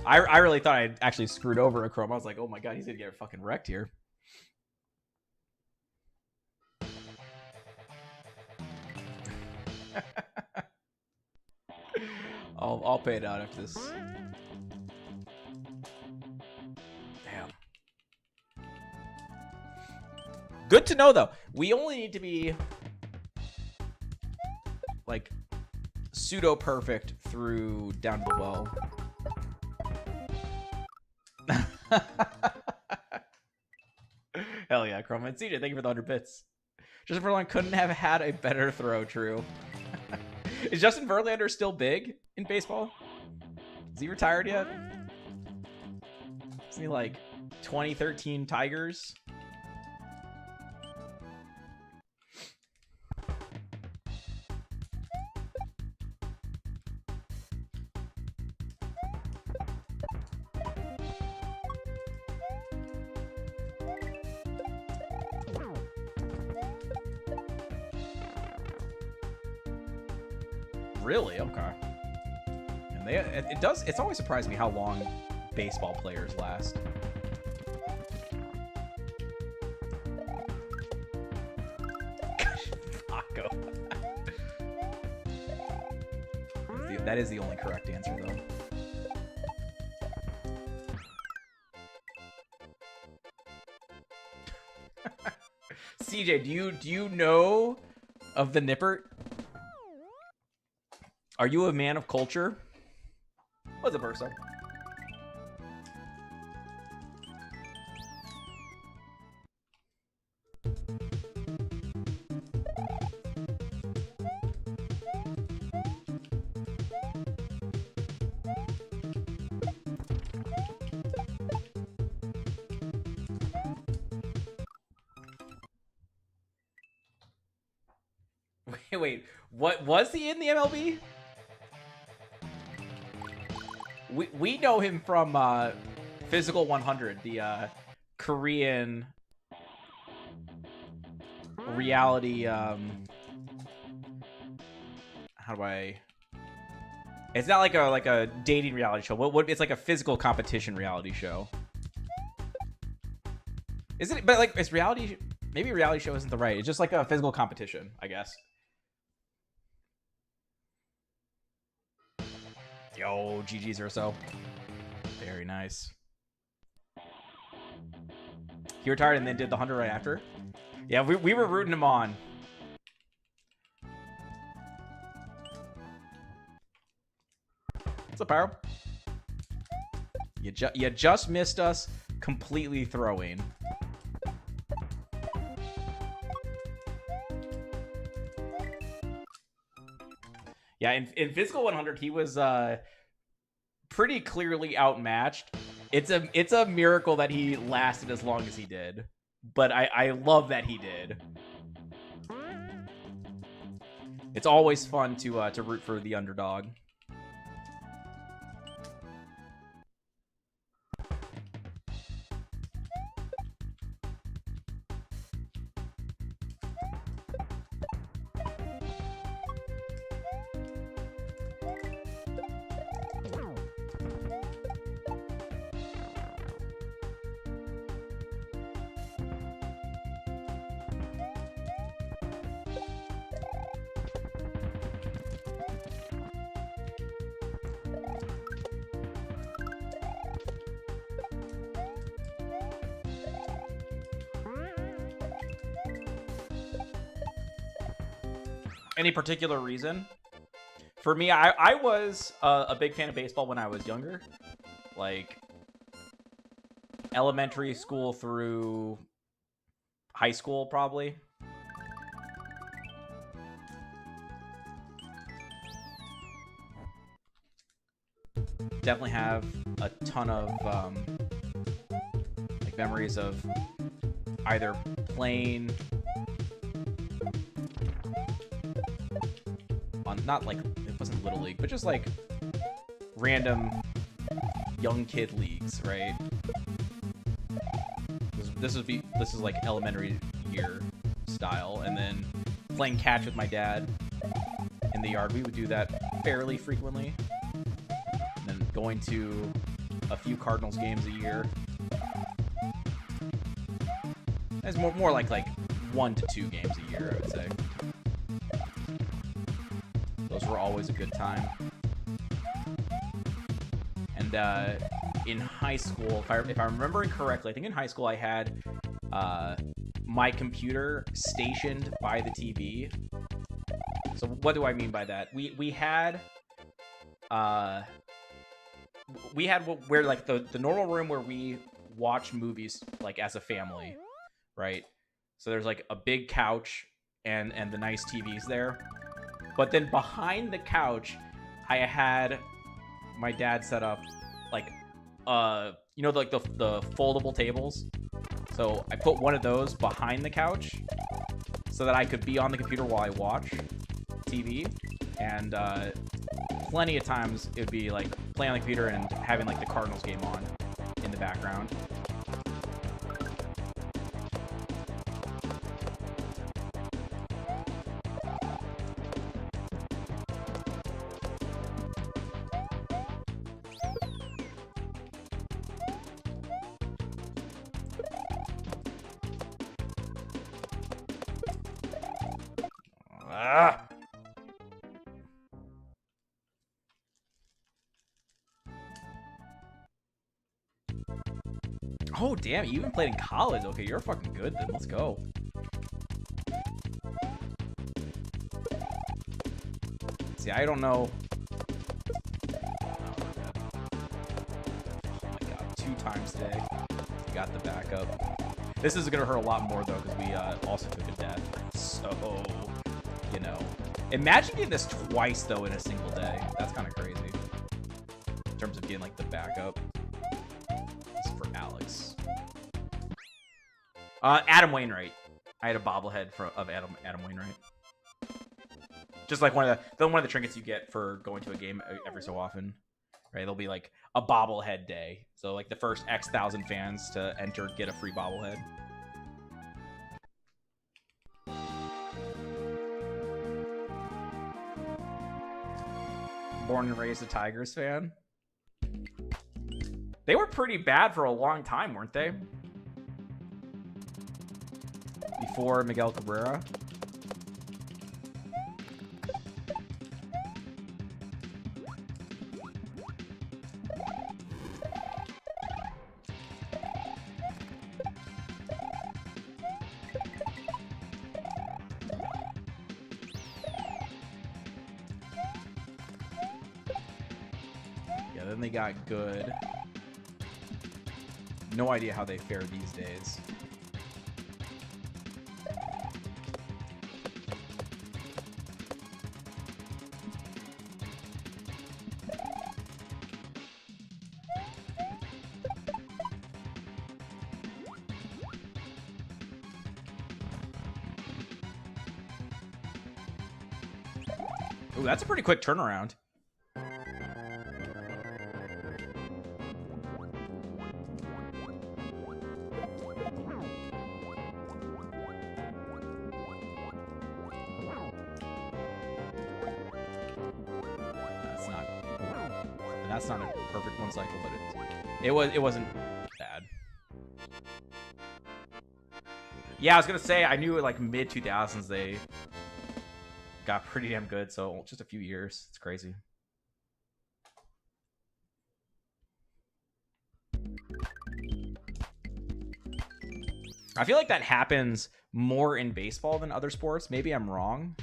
I really thought I actually screwed over Achroma. I was like, oh my god, he's gonna get fucking wrecked here. I'll pay it out after this. Damn. Good to know though. We only need to be like pseudo perfect through down to the well. Hell yeah, Chroma. And CJ, thank you for the 100 bits. Justin Verlander couldn't have had a better throw, true. Is Justin Verlander still big in baseball? Is he retired yet? Isn't he like 2013 Tigers? Really? Okay. And it's always surprised me how long baseball players last. Taco. That is the only correct answer, though. CJ, do you know of the Nippert? Are you a man of culture? What's up, Urso? Wait, what was he in the MLB? We know him from Physical 100, the Korean reality. How do I? It's not like a dating reality show. What? It's like a physical competition reality show. Isn't it? But like, it's reality. Maybe reality show isn't the right. It's just like a physical competition, I guess. Yo, GG's or so. Very nice. He retired and then did the 100 right after. Yeah, we were rooting him on. What's up, Pyro? You just missed us completely throwing. Yeah, in Physical 100, he was pretty clearly outmatched. It's a miracle that he lasted as long as he did, but I love that he did. It's always fun to root for the underdog. Any particular reason? For me, I was a big fan of baseball when I was younger. Like, elementary school through high school, probably. Definitely have a ton of like memories of either playing on, not like, it wasn't Little League, but just like random young kid leagues, right? This is like elementary year style, and then playing catch with my dad in the yard. We would do that fairly frequently. And then going to a few Cardinals games a year. It's more like 1 to 2 games a year, I would say. Those were always a good time. And in high school, if I'm remembering correctly, I think in high school I had my computer stationed by the TV. So what do I mean by that? We had where like the normal room where we watch movies like as a family, right? So there's like a big couch and the nice TVs there. But then behind the couch, I had my dad set up like you know, like the foldable tables. So I put one of those behind the couch so that I could be on the computer while I watch TV. And plenty of times it would be like playing on the computer and having like the Cardinals game on in the background. Oh, damn, you even played in college. Okay, you're fucking good then. Let's go. See, I don't know. Oh my god, 2 times today. Got the backup. This is gonna hurt a lot more though, because we also took a death. So, you know. Imagine getting this twice though in a single day. That's kind of crazy. In terms of getting like the backup. Alex. Adam Wainwright. I had a bobblehead of Adam Wainwright. Just like one of the trinkets you get for going to a game every so often. Right? There'll be like a bobblehead day. So like the first X thousand fans to enter get a free bobblehead. Born and raised a Tigers fan. They were pretty bad for a long time, weren't they? Before Miguel Cabrera. Yeah, then they got good. No idea how they fare these days. Ooh, that's a pretty quick turnaround. That's not a perfect one cycle, but it wasn't bad. Yeah, I was gonna say I knew like mid 2000s they got pretty damn good, so just a few years. It's crazy. I feel like that happens more in baseball than other sports. Maybe I'm wrong.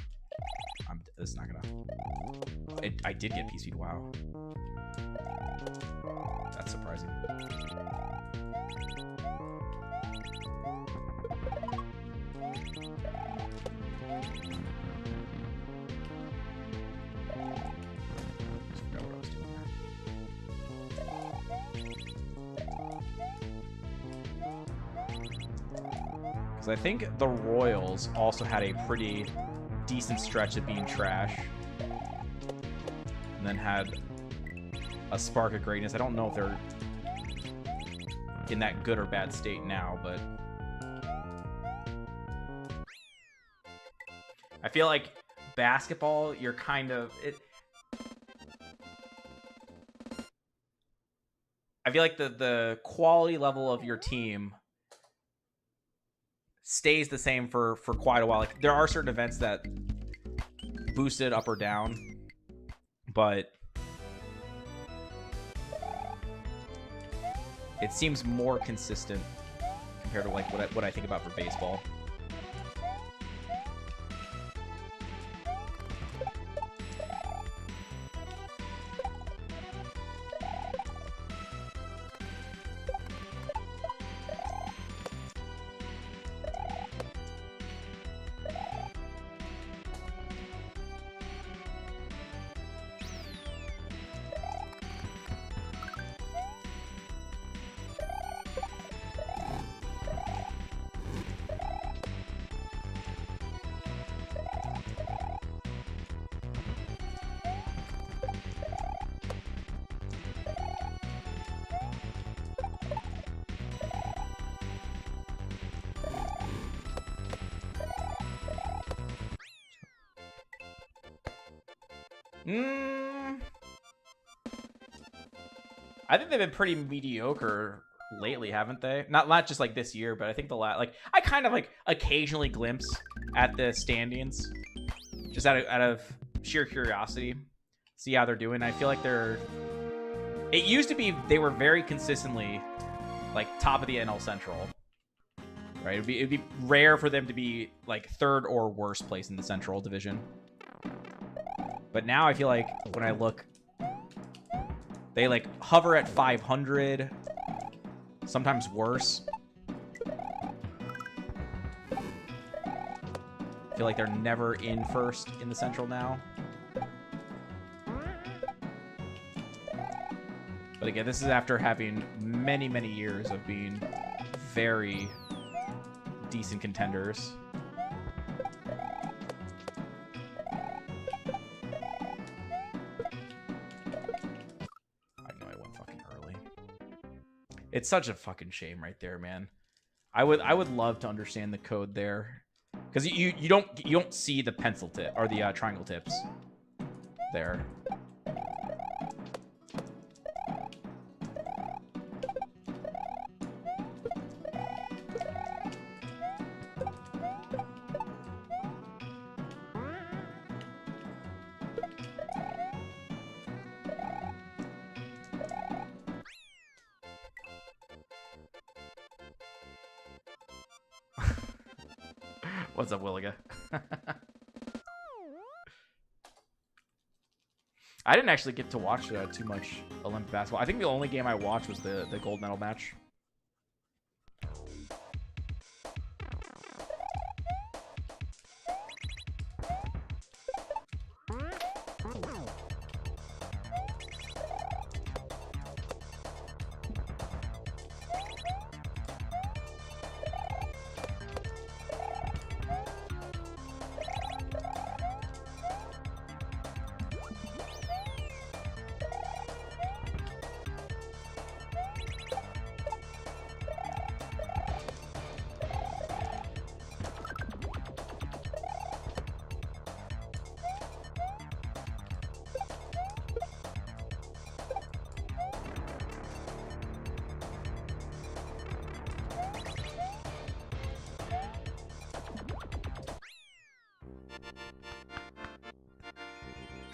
This is not gonna. I did get P-Speed. Wow. That's surprising. Because I think the Royals also had a pretty decent stretch of being trash. And then had a spark of greatness. I don't know if they're in that good or bad state now, but I feel like basketball, you're kind of I feel like the quality level of your team stays the same for quite a while. Like there are certain events that boost it up or down, but It seems more consistent compared to like what I think about for baseball. I think they've been pretty mediocre lately, haven't they? Not just like this year, but I think the last, like, I kind of like occasionally glimpse at the standings just out of sheer curiosity, see how they're doing. I feel like it used to be they were very consistently like top of the NL Central, right? It'd be rare for them to be like third or worse place in the Central Division. But now I feel like when I look, they like hover at 500, sometimes worse. I feel like they're never in first in the Central now. But again, this is after having many, many years of being very decent contenders. It's such a fucking shame right there, man. I would love to understand the code there, because you don't see the pencil tip or the triangle tips there. What's up, Williga? I didn't actually get to watch too much Olympic basketball. I think the only game I watched was the gold medal match.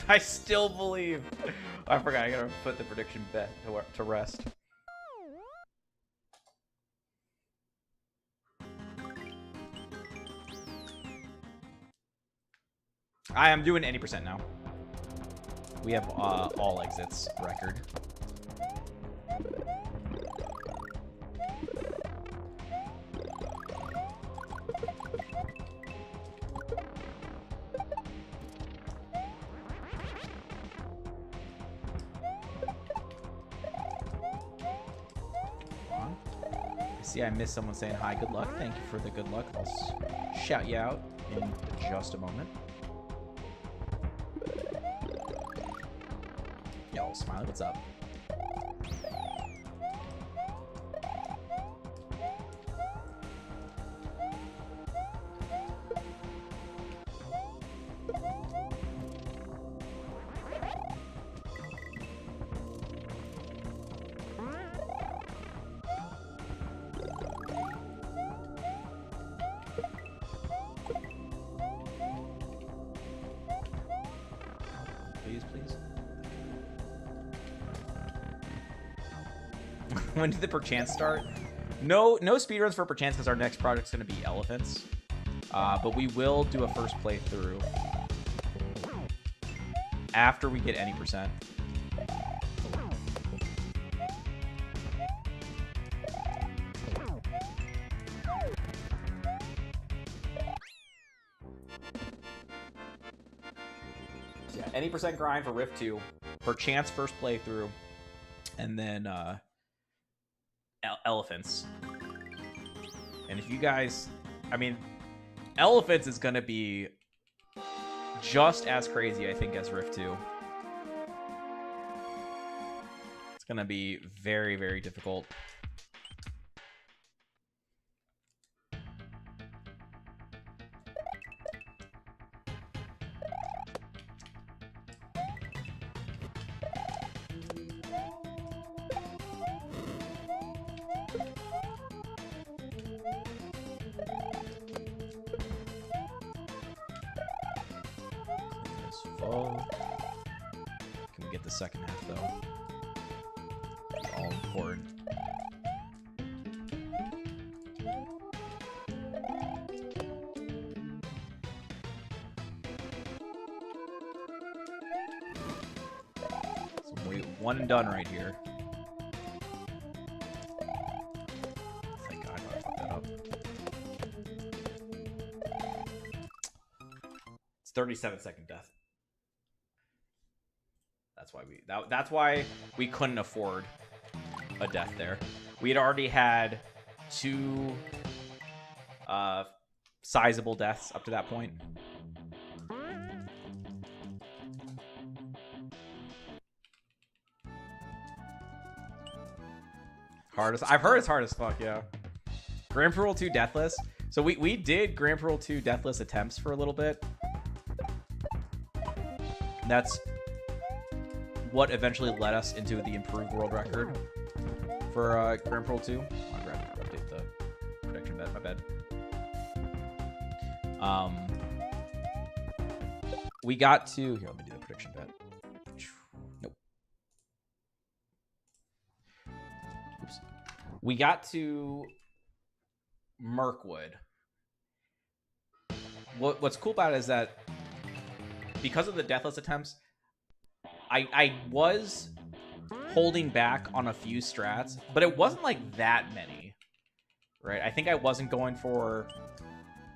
I still believe. I forgot. I gotta put the prediction bet to rest. I am doing any percent now. We have all exits record. See, I missed someone saying hi, good luck. Thank you for the good luck. I'll shout you out in just a moment. Yo, Smiley, what's up? when did the perchance start? No speedruns for perchance because our next project's going to be elephants. But we will do a first playthrough after we get any percent. So yeah, any percent grind for Rift 2, perchance first playthrough, and then elephants. And if you guys, I mean, elephants is gonna be just as crazy, I think, as Rift 2. It's gonna be very, very difficult. Can we get the second half, though? All important. So we one and done right here. Thank God I fucked that up. It's 37-second death. That's why we couldn't afford a death there. We had already had 2 sizable deaths up to that point. Hardest. I've heard it's hard as fuck, yeah. Grand Prix Rule 2 deathless. So we did Grand Prix Rule 2 deathless attempts for a little bit. That's what eventually led us into the improved world record for Grand Prix 2. I'll update the prediction bet, my bad. We got to... Here, let me do the prediction bet. Nope. Oops. We got to Mirkwood. What's cool about it is that because of the deathless attempts, I was holding back on a few strats, but it wasn't like that many, right? I think I wasn't going for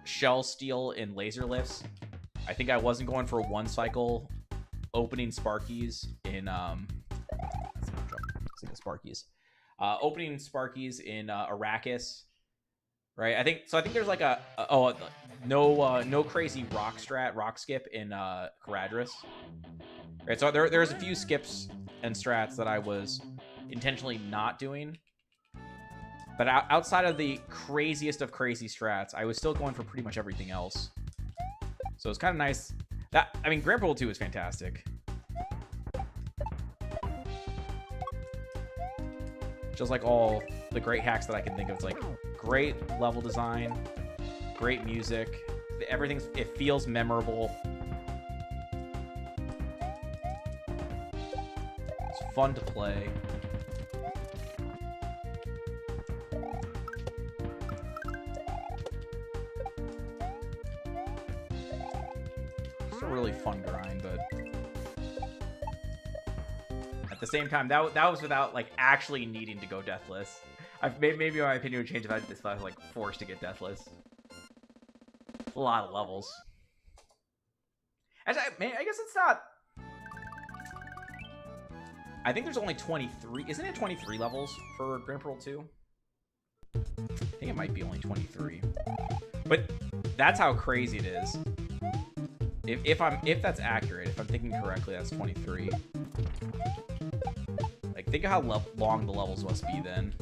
shell steal in laser lifts. I think I wasn't going for one cycle opening Sparkies in Sparkies. Opening Sparkies in Arrakis, right? I think there's like no crazy rock skip in Caradhras. Right, so there's a few skips and strats that I was intentionally not doing. But outside of the craziest of crazy strats, I was still going for pretty much everything else. So it's kind of nice. I mean, Grand Prix 2 is fantastic. Just like all the great hacks that I can think of. It's like great level design, great music. It feels memorable. Fun to play. It's a really fun grind, but at the same time, that was without like actually needing to go deathless. Maybe my opinion would change if I was like forced to get deathless. It's a lot of levels. Actually, I guess it's not. I think there's only 23. Isn't it 23 levels for Grand Prix 2? I think it might be only 23. But that's how crazy it is. If that's accurate, if I'm thinking correctly, that's 23. Like, think of how long the levels must be then.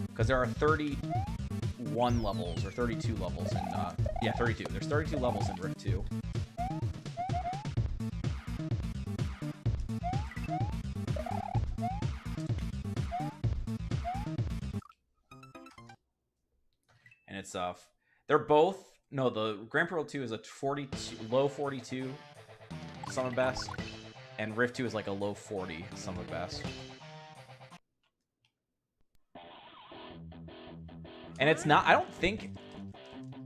Because there are 31 levels, or 32 levels in, yeah, 32. There's 32 levels in Rift 2. And it's, they're both No, the Grand Pro 2 is a 42, low 42 sum of best, and Rift 2 is like a low 40 sum of best. And it's not, I don't think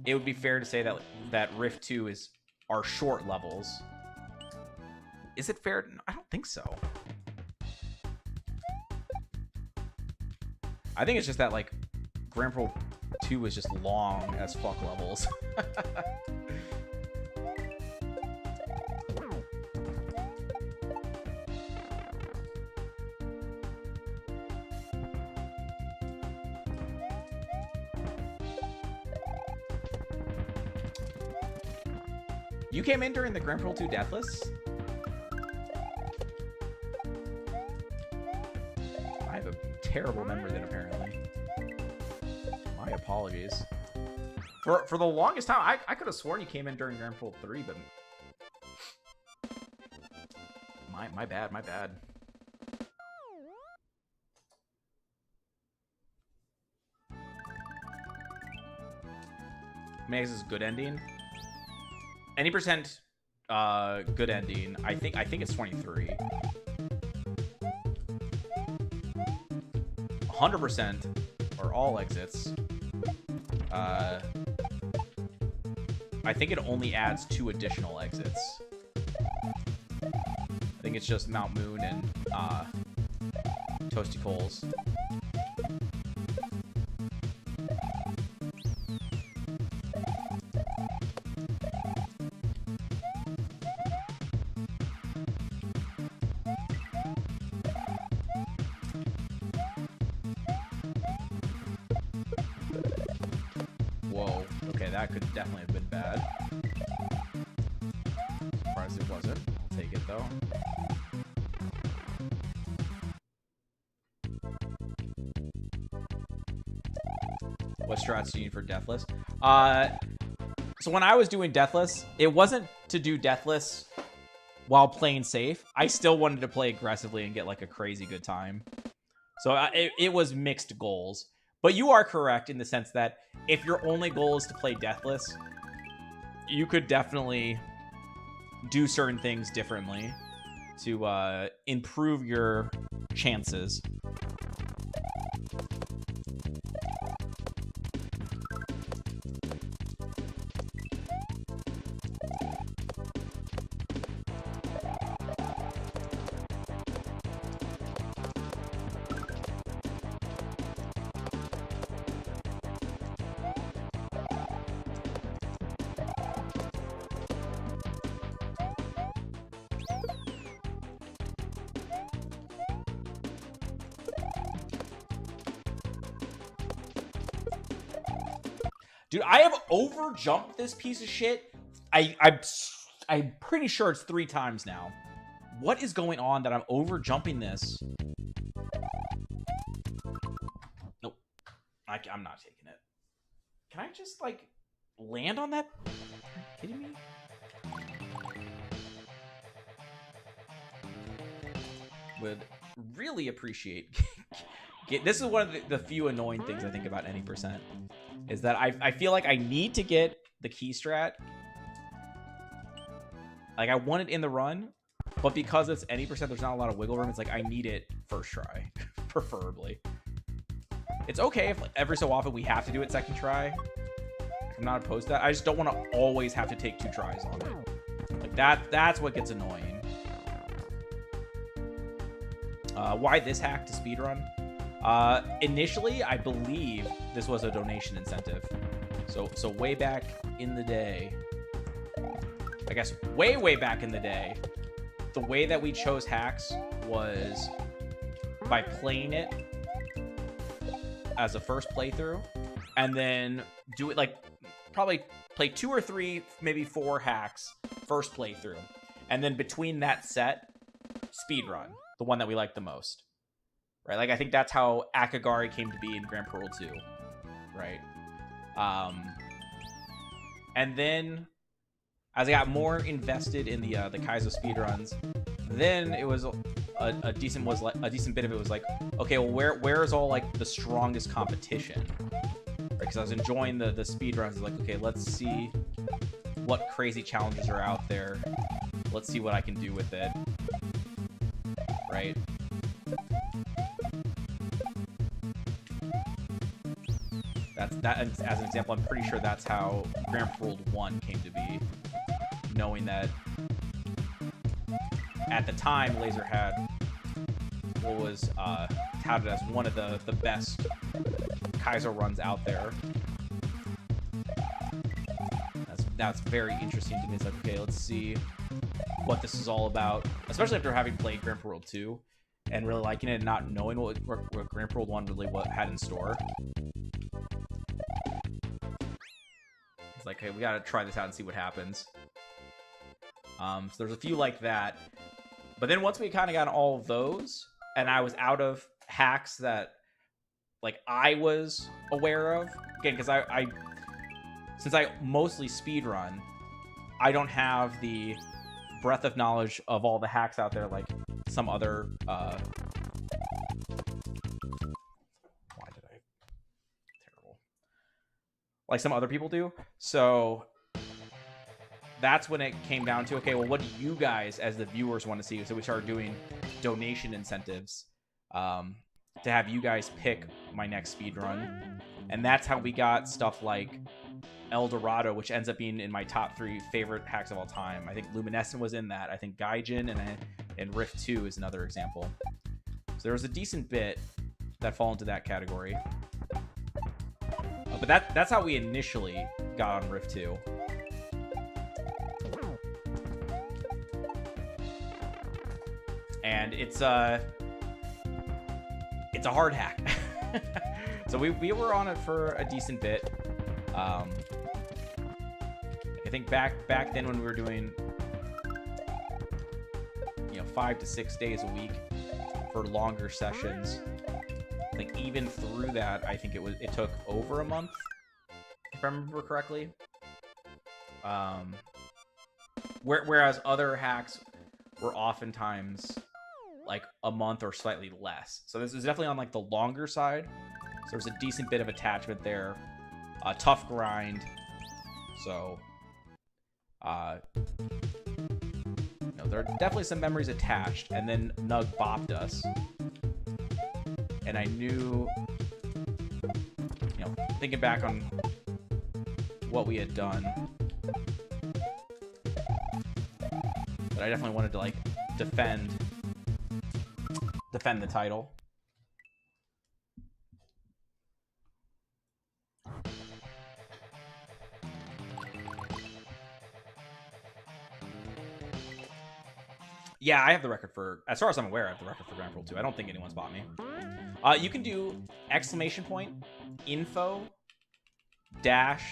it would be fair to say that Rift 2 are short levels. Is it fair? I don't think so. I think it's just that, like, Grand Pro 2 is just long as fuck levels. You came in during the Grand Pro 2 Deathless? I have a terrible memory then, apparently. My apologies. For the longest time, I could have sworn you came in during Grand Pro 3, but... My bad, my bad. Max is good ending. Any percent good ending. I think it's 23. 100% or all exits. I think it only adds 2 additional exits. I think it's just Mount Moon and Toasty Coals. Whoa. Okay, that could definitely have been bad. Surprised it wasn't. I'll take it though. What strats do you need for Deathless? So when I was doing Deathless, it wasn't to do Deathless while playing safe. I still wanted to play aggressively and get like a crazy good time. So it was mixed goals. But you are correct in the sense that if your only goal is to play Deathless, you could definitely do certain things differently to improve your chances. Dude, I have overjumped this piece of shit. I'm pretty sure it's 3 times now. What is going on that I'm overjumping this? Nope. I'm not taking it. Can I just, like, land on that? Are you kidding me? Would really appreciate... This is one of the few annoying things I think about any percent. Is that I feel like I need to get the key strat. Like, I want it in the run, but because it's any percent, there's not a lot of wiggle room. It's like, I need it first try, preferably. It's okay if, like, every so often we have to do it second try. I'm not opposed to that. I just don't want to always have to take 2 tries on it. Like, that's what gets annoying. Why this hack to speedrun? Initially, I believe this was a donation incentive. So way back in the day, I guess way back in the day, the way that we chose hacks was by playing it as a first playthrough, and then do it like probably play 2 or 3, maybe 4 hacks first playthrough, and then between that set, speedrun, the one that we like the most. Right, like I think that's how Akagari came to be in Grand Pro 2, right? And then as I got more invested in the Kaizo speedruns, then it was a decent bit of it was like, okay, well where is all like the strongest competition? Because because I was enjoying the speed runs. Like, okay, let's see what crazy challenges are out there. Let's see what I can do with it. Right? That as an example, I'm pretty sure that's how Grand Prix World 1 came to be. Knowing that at the time, Laser had what was touted as one of the best Kaizo runs out there. That's very interesting to me. It's like, okay, let's see what this is all about, especially after having played Grand Prix World 2 and really liking it and not knowing what Grand Prix World 1 really had in store. It's like, hey, we gotta try this out and see what happens. So there's a few like that. But then once we kind of got all of those, and I was out of hacks that, like, I was aware of, again, because since I mostly speedrun, I don't have the breadth of knowledge of all the hacks out there like some other, like some other people do. So that's when it came down to, okay, well, what do you guys as the viewers want to see? So we started doing donation incentives to have you guys pick my next speed run. And that's how we got stuff like El Dorado, which ends up being in my top 3 favorite hacks of all time. I think Luminescent was in that. I think Gaijin and Riff 2 is another example. So there was a decent bit that fall into that category. But that's how we initially got on Riff 2. And it's a hard hack. So we were on it for a decent bit. I think back then when we were doing 5 to 6 days a week for longer sessions, I think even through that, I think it took over a month, if I remember correctly. Whereas other hacks were oftentimes like a month or slightly less. So this is definitely on like the longer side. So there's a decent bit of attachment there. Tough grind. So there are definitely some memories attached. And then Nug bopped us. And I knew, thinking back on what we had done, but I definitely wanted to like defend the title. Yeah, I have the record for, as far as I'm aware, I have the record for Grand Prix 2. I don't think anyone's bought me. You can do exclamation point, info, dash,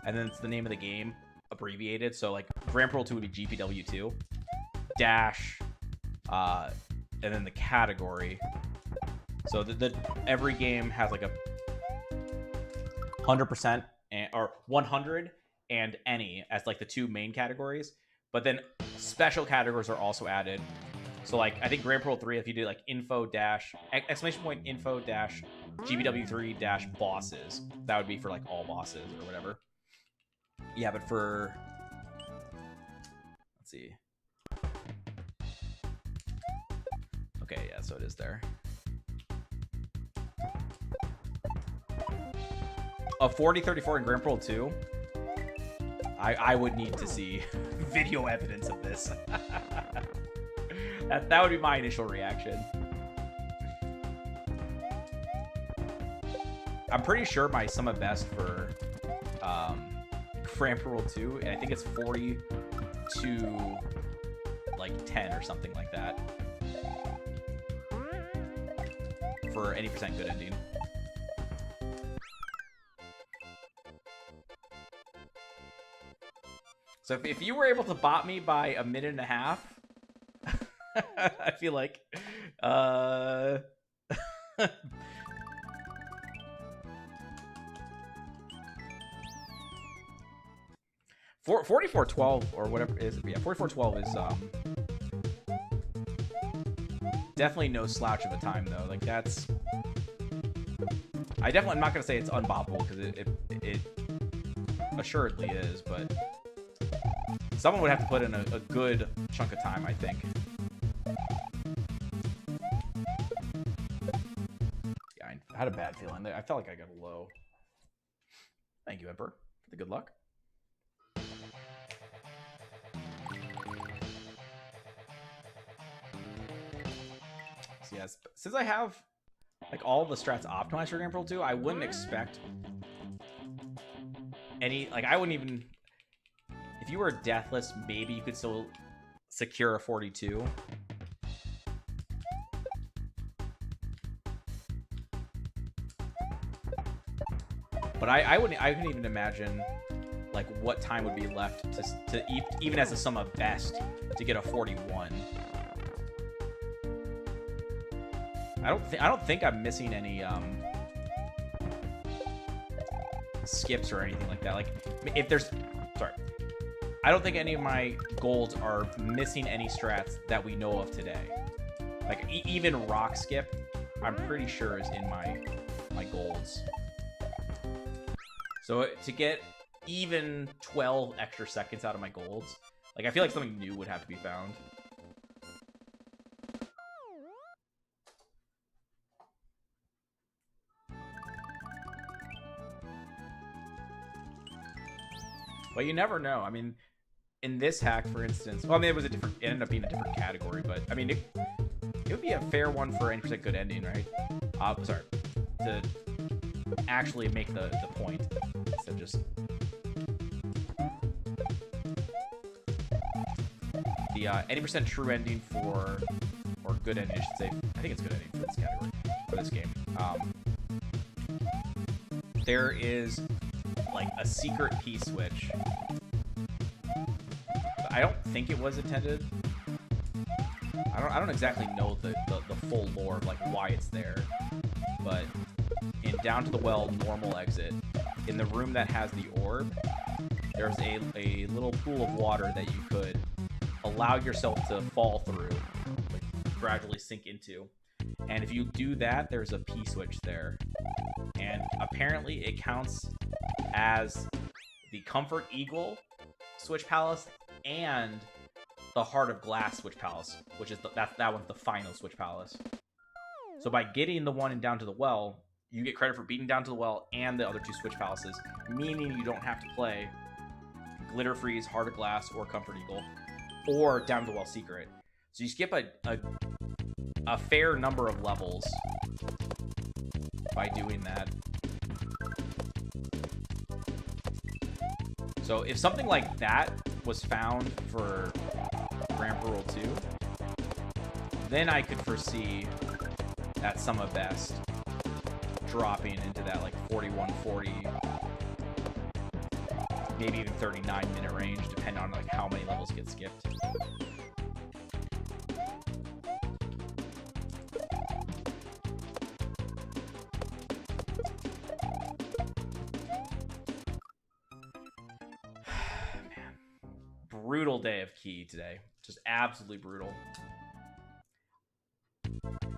and then it's the name of the game abbreviated. So like Grand Prix 2 would be GPW2, dash, and then the category. So every game has like a 100% or 100 and any as like the 2 main categories. But then special categories are also added. So like I think Grand Prix 3, if you do like info dash exclamation point info dash GBW3 dash bosses, that would be for like all bosses or whatever. Yeah, but for, let's see. Okay, yeah, so it is there. A 4034 in Grand Prix 2. I would need to see video evidence of this. That would be my initial reaction. I'm pretty sure my sum of best for Grand Prix 2, and I think it's 40 to like 10 or something like that for any % good ending. So if you were able to bot me by a minute and a half, I feel like 4412 or whatever it is, yeah, 4412 is definitely no slouch of a time though. Like I'm not gonna say it's unboppable because it assuredly is, but someone would have to put in a good chunk of time, I think. Yeah, I had a bad feeling. I felt like I got a low. Thank you, Emperor, for the good luck. So yes, since I have like all the strats optimized for Grand Pro 2, I wouldn't expect any, like I wouldn't even, if you were deathless, maybe you could still secure a 42. But I couldn't even imagine like what time would be left to even as a sum of best to get a 41. I don't think I'm missing any skips or anything like that. Like if there's, sorry, I don't think any of my golds are missing any strats that we know of today. Like even rock skip, I'm pretty sure is in my golds. So to get even 12 extra seconds out of my golds, like I feel like something new would have to be found. But you never know. I mean, in this hack, for instance, well, I mean, it ended up being a different category, but I mean, it would be a fair one for any percent good ending, right? Sorry, to actually make the point instead of just the any percent true ending for, or good ending, I should say. I think it's good ending for this category, for this game. There is like a secret P-switch. I don't think it was intended. I don't exactly know the full lore of like why it's there, but in Down to the Well normal exit, in the room that has the orb, there's a little pool of water that you could allow yourself to fall through, like gradually sink into. And if you do that, there's a P-switch there. And apparently it counts as the Comfort Eagle Switch Palace and the Heart of Glass Switch Palace, which is that one's the final Switch Palace. So by getting the one in Down to the Well, you get credit for beating Down to the Well and the other two Switch Palaces, meaning you don't have to play Glitter Freeze, Heart of Glass, or Comfort Eagle, or Down to the Well Secret. So you skip a fair number of levels by doing that. So if something like that was found for Grand Pro 2, then I could foresee that Sum of Best dropping into that like 41, 40, maybe even 39-minute range, depending on like how many levels get skipped. Brutal day of Key today. Just absolutely brutal.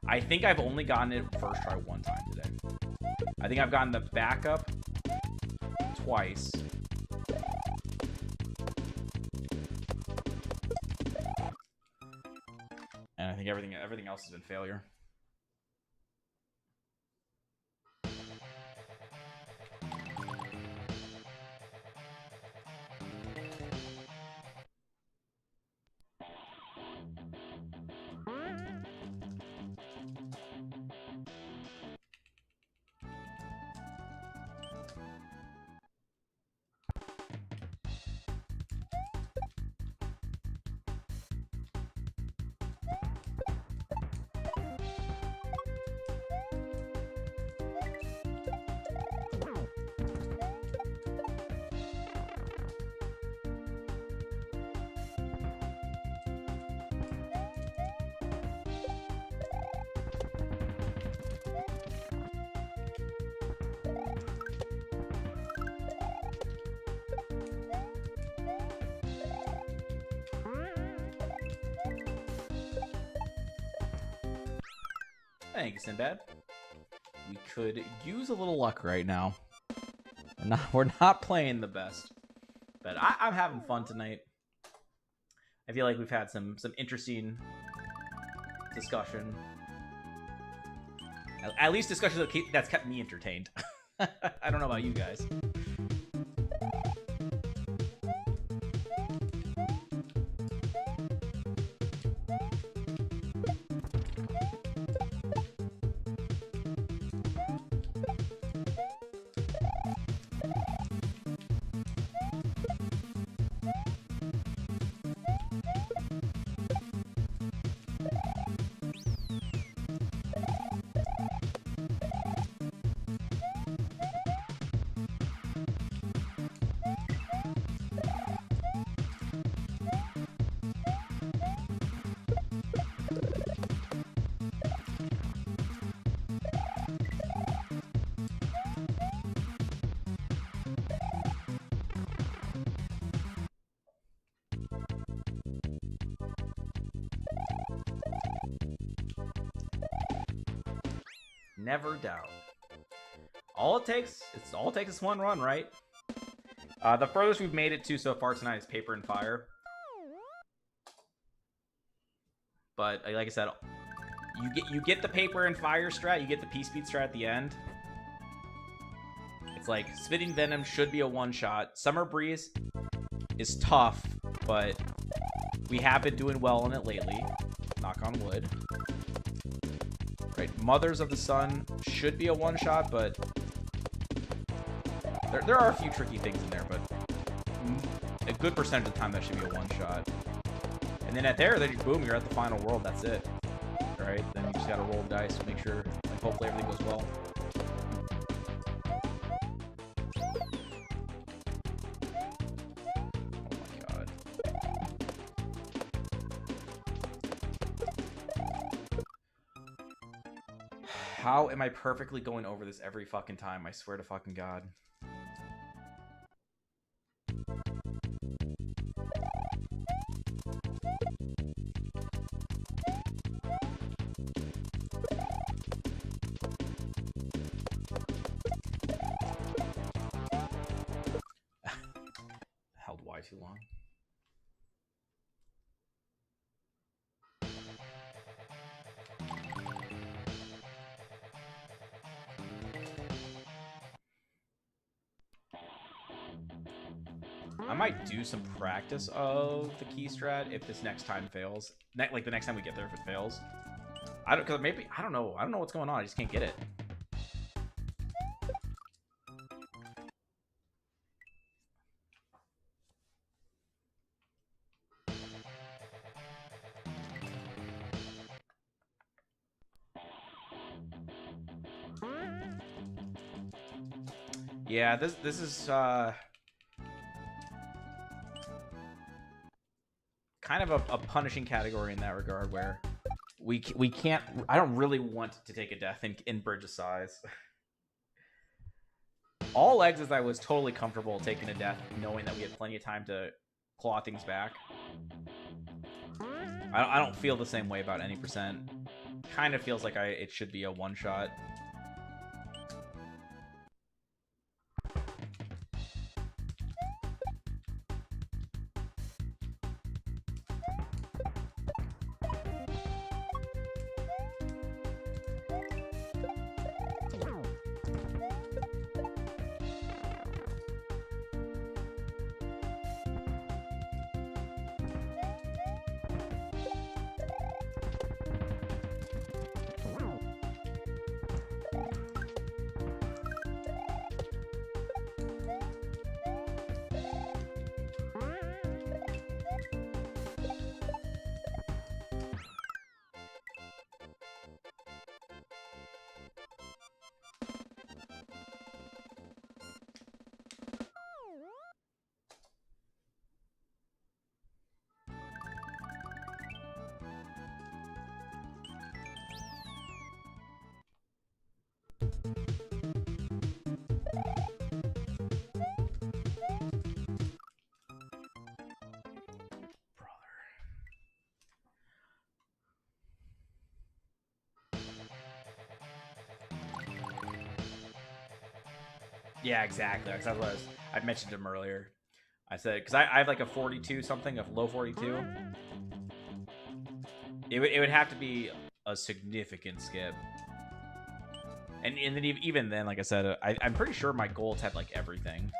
I think I've only gotten it first try one time today. I think I've gotten the backup twice. And I think everything else has been failure. Thank you, Sinbad. we could use a little luck right now. We're not playing the best, but I'm having fun tonight. I feel like we've had some interesting discussion. At least discussion that's kept me entertained. I don't know about you guys. Never doubt. All it takes is one run, right? The furthest we've made it to so far tonight is Paper and Fire. But like I said, you get the Paper and Fire strat, you get the P-Speed strat at the end. It's like Spitting Venom should be a one-shot. Summer Breeze is tough, but we have been doing well on it lately. Knock on wood. Right, Mothers of the Sun should be a one-shot, but there are a few tricky things in there, but a good percentage of the time that should be a one-shot. And then then boom, you're at the final world. That's it. All right, then you just gotta roll dice to make sure, like, hopefully everything goes well. How am I perfectly going over this every fucking time? I swear to fucking God. Held Y too long. I might do some practice of the key strat if this next time fails. Like the next time we get there, if it fails. I don't know. I don't know what's going on. I just can't get it. Yeah, this is kind of a punishing category in that regard, where we can't. I don't really want to take a death in Bridge of Sighs. All exits, I was totally comfortable taking a death, knowing that we had plenty of time to claw things back. I don't feel the same way about any percent. Kind of feels like it should be a one shot. Yeah, exactly. That's what I mentioned him earlier. I said because I have like a 42 something, a low 42. It would have to be a significant skip. And then even then, like I said, I'm pretty sure my goals had like everything,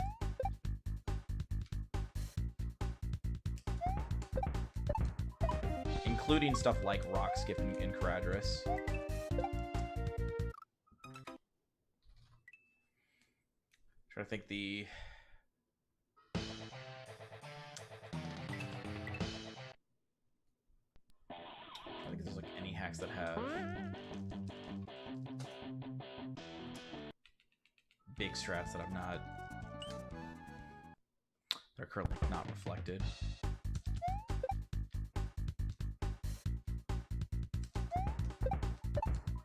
including stuff like rock skipping in Caradris. Trying to think I think there's like any hacks that have big strats that I'm not. They're currently not reflected.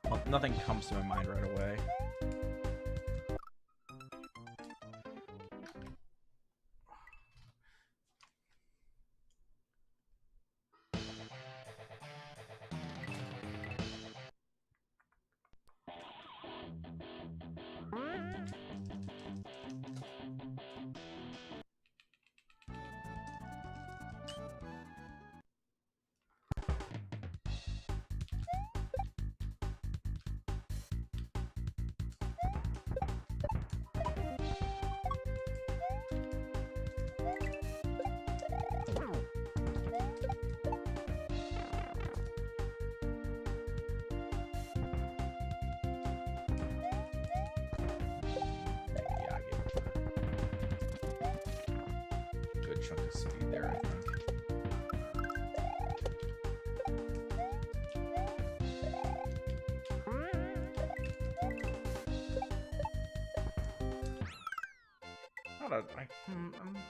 Well, nothing comes to my mind right away. Chunk of speed there, I think.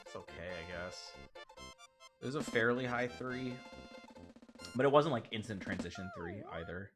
It's okay, I guess. It was a fairly high 3, but it wasn't like instant transition 3 either.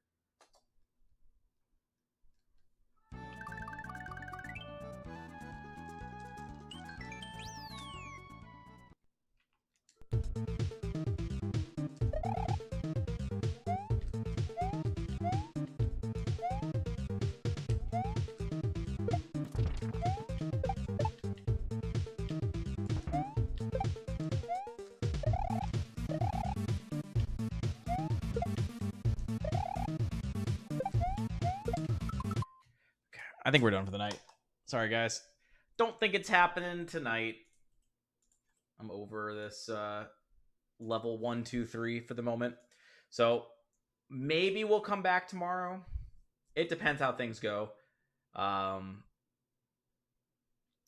I think we're done for the night. Sorry, guys. Don't think it's happening tonight. I'm over this level 1, 2, 3 for the moment. So maybe we'll come back tomorrow. It depends how things go.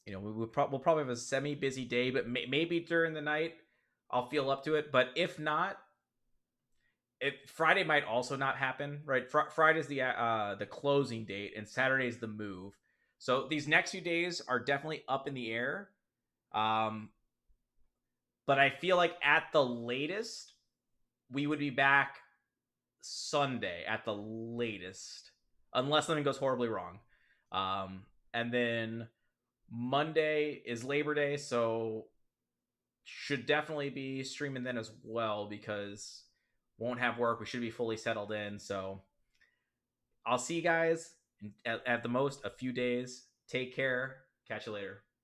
We'll probably have a semi-busy day, but maybe during the night I'll feel up to it. But if not, Friday might also not happen, right? Friday's the closing date, and Saturday's the move. So these next few days are definitely up in the air. But I feel like at the latest, we would be back Sunday at the latest, unless something goes horribly wrong. And then Monday is Labor Day, so should definitely be streaming then as well because won't have work. We should be fully settled in. So I'll see you guys at the most a few days. Take care. Catch you later.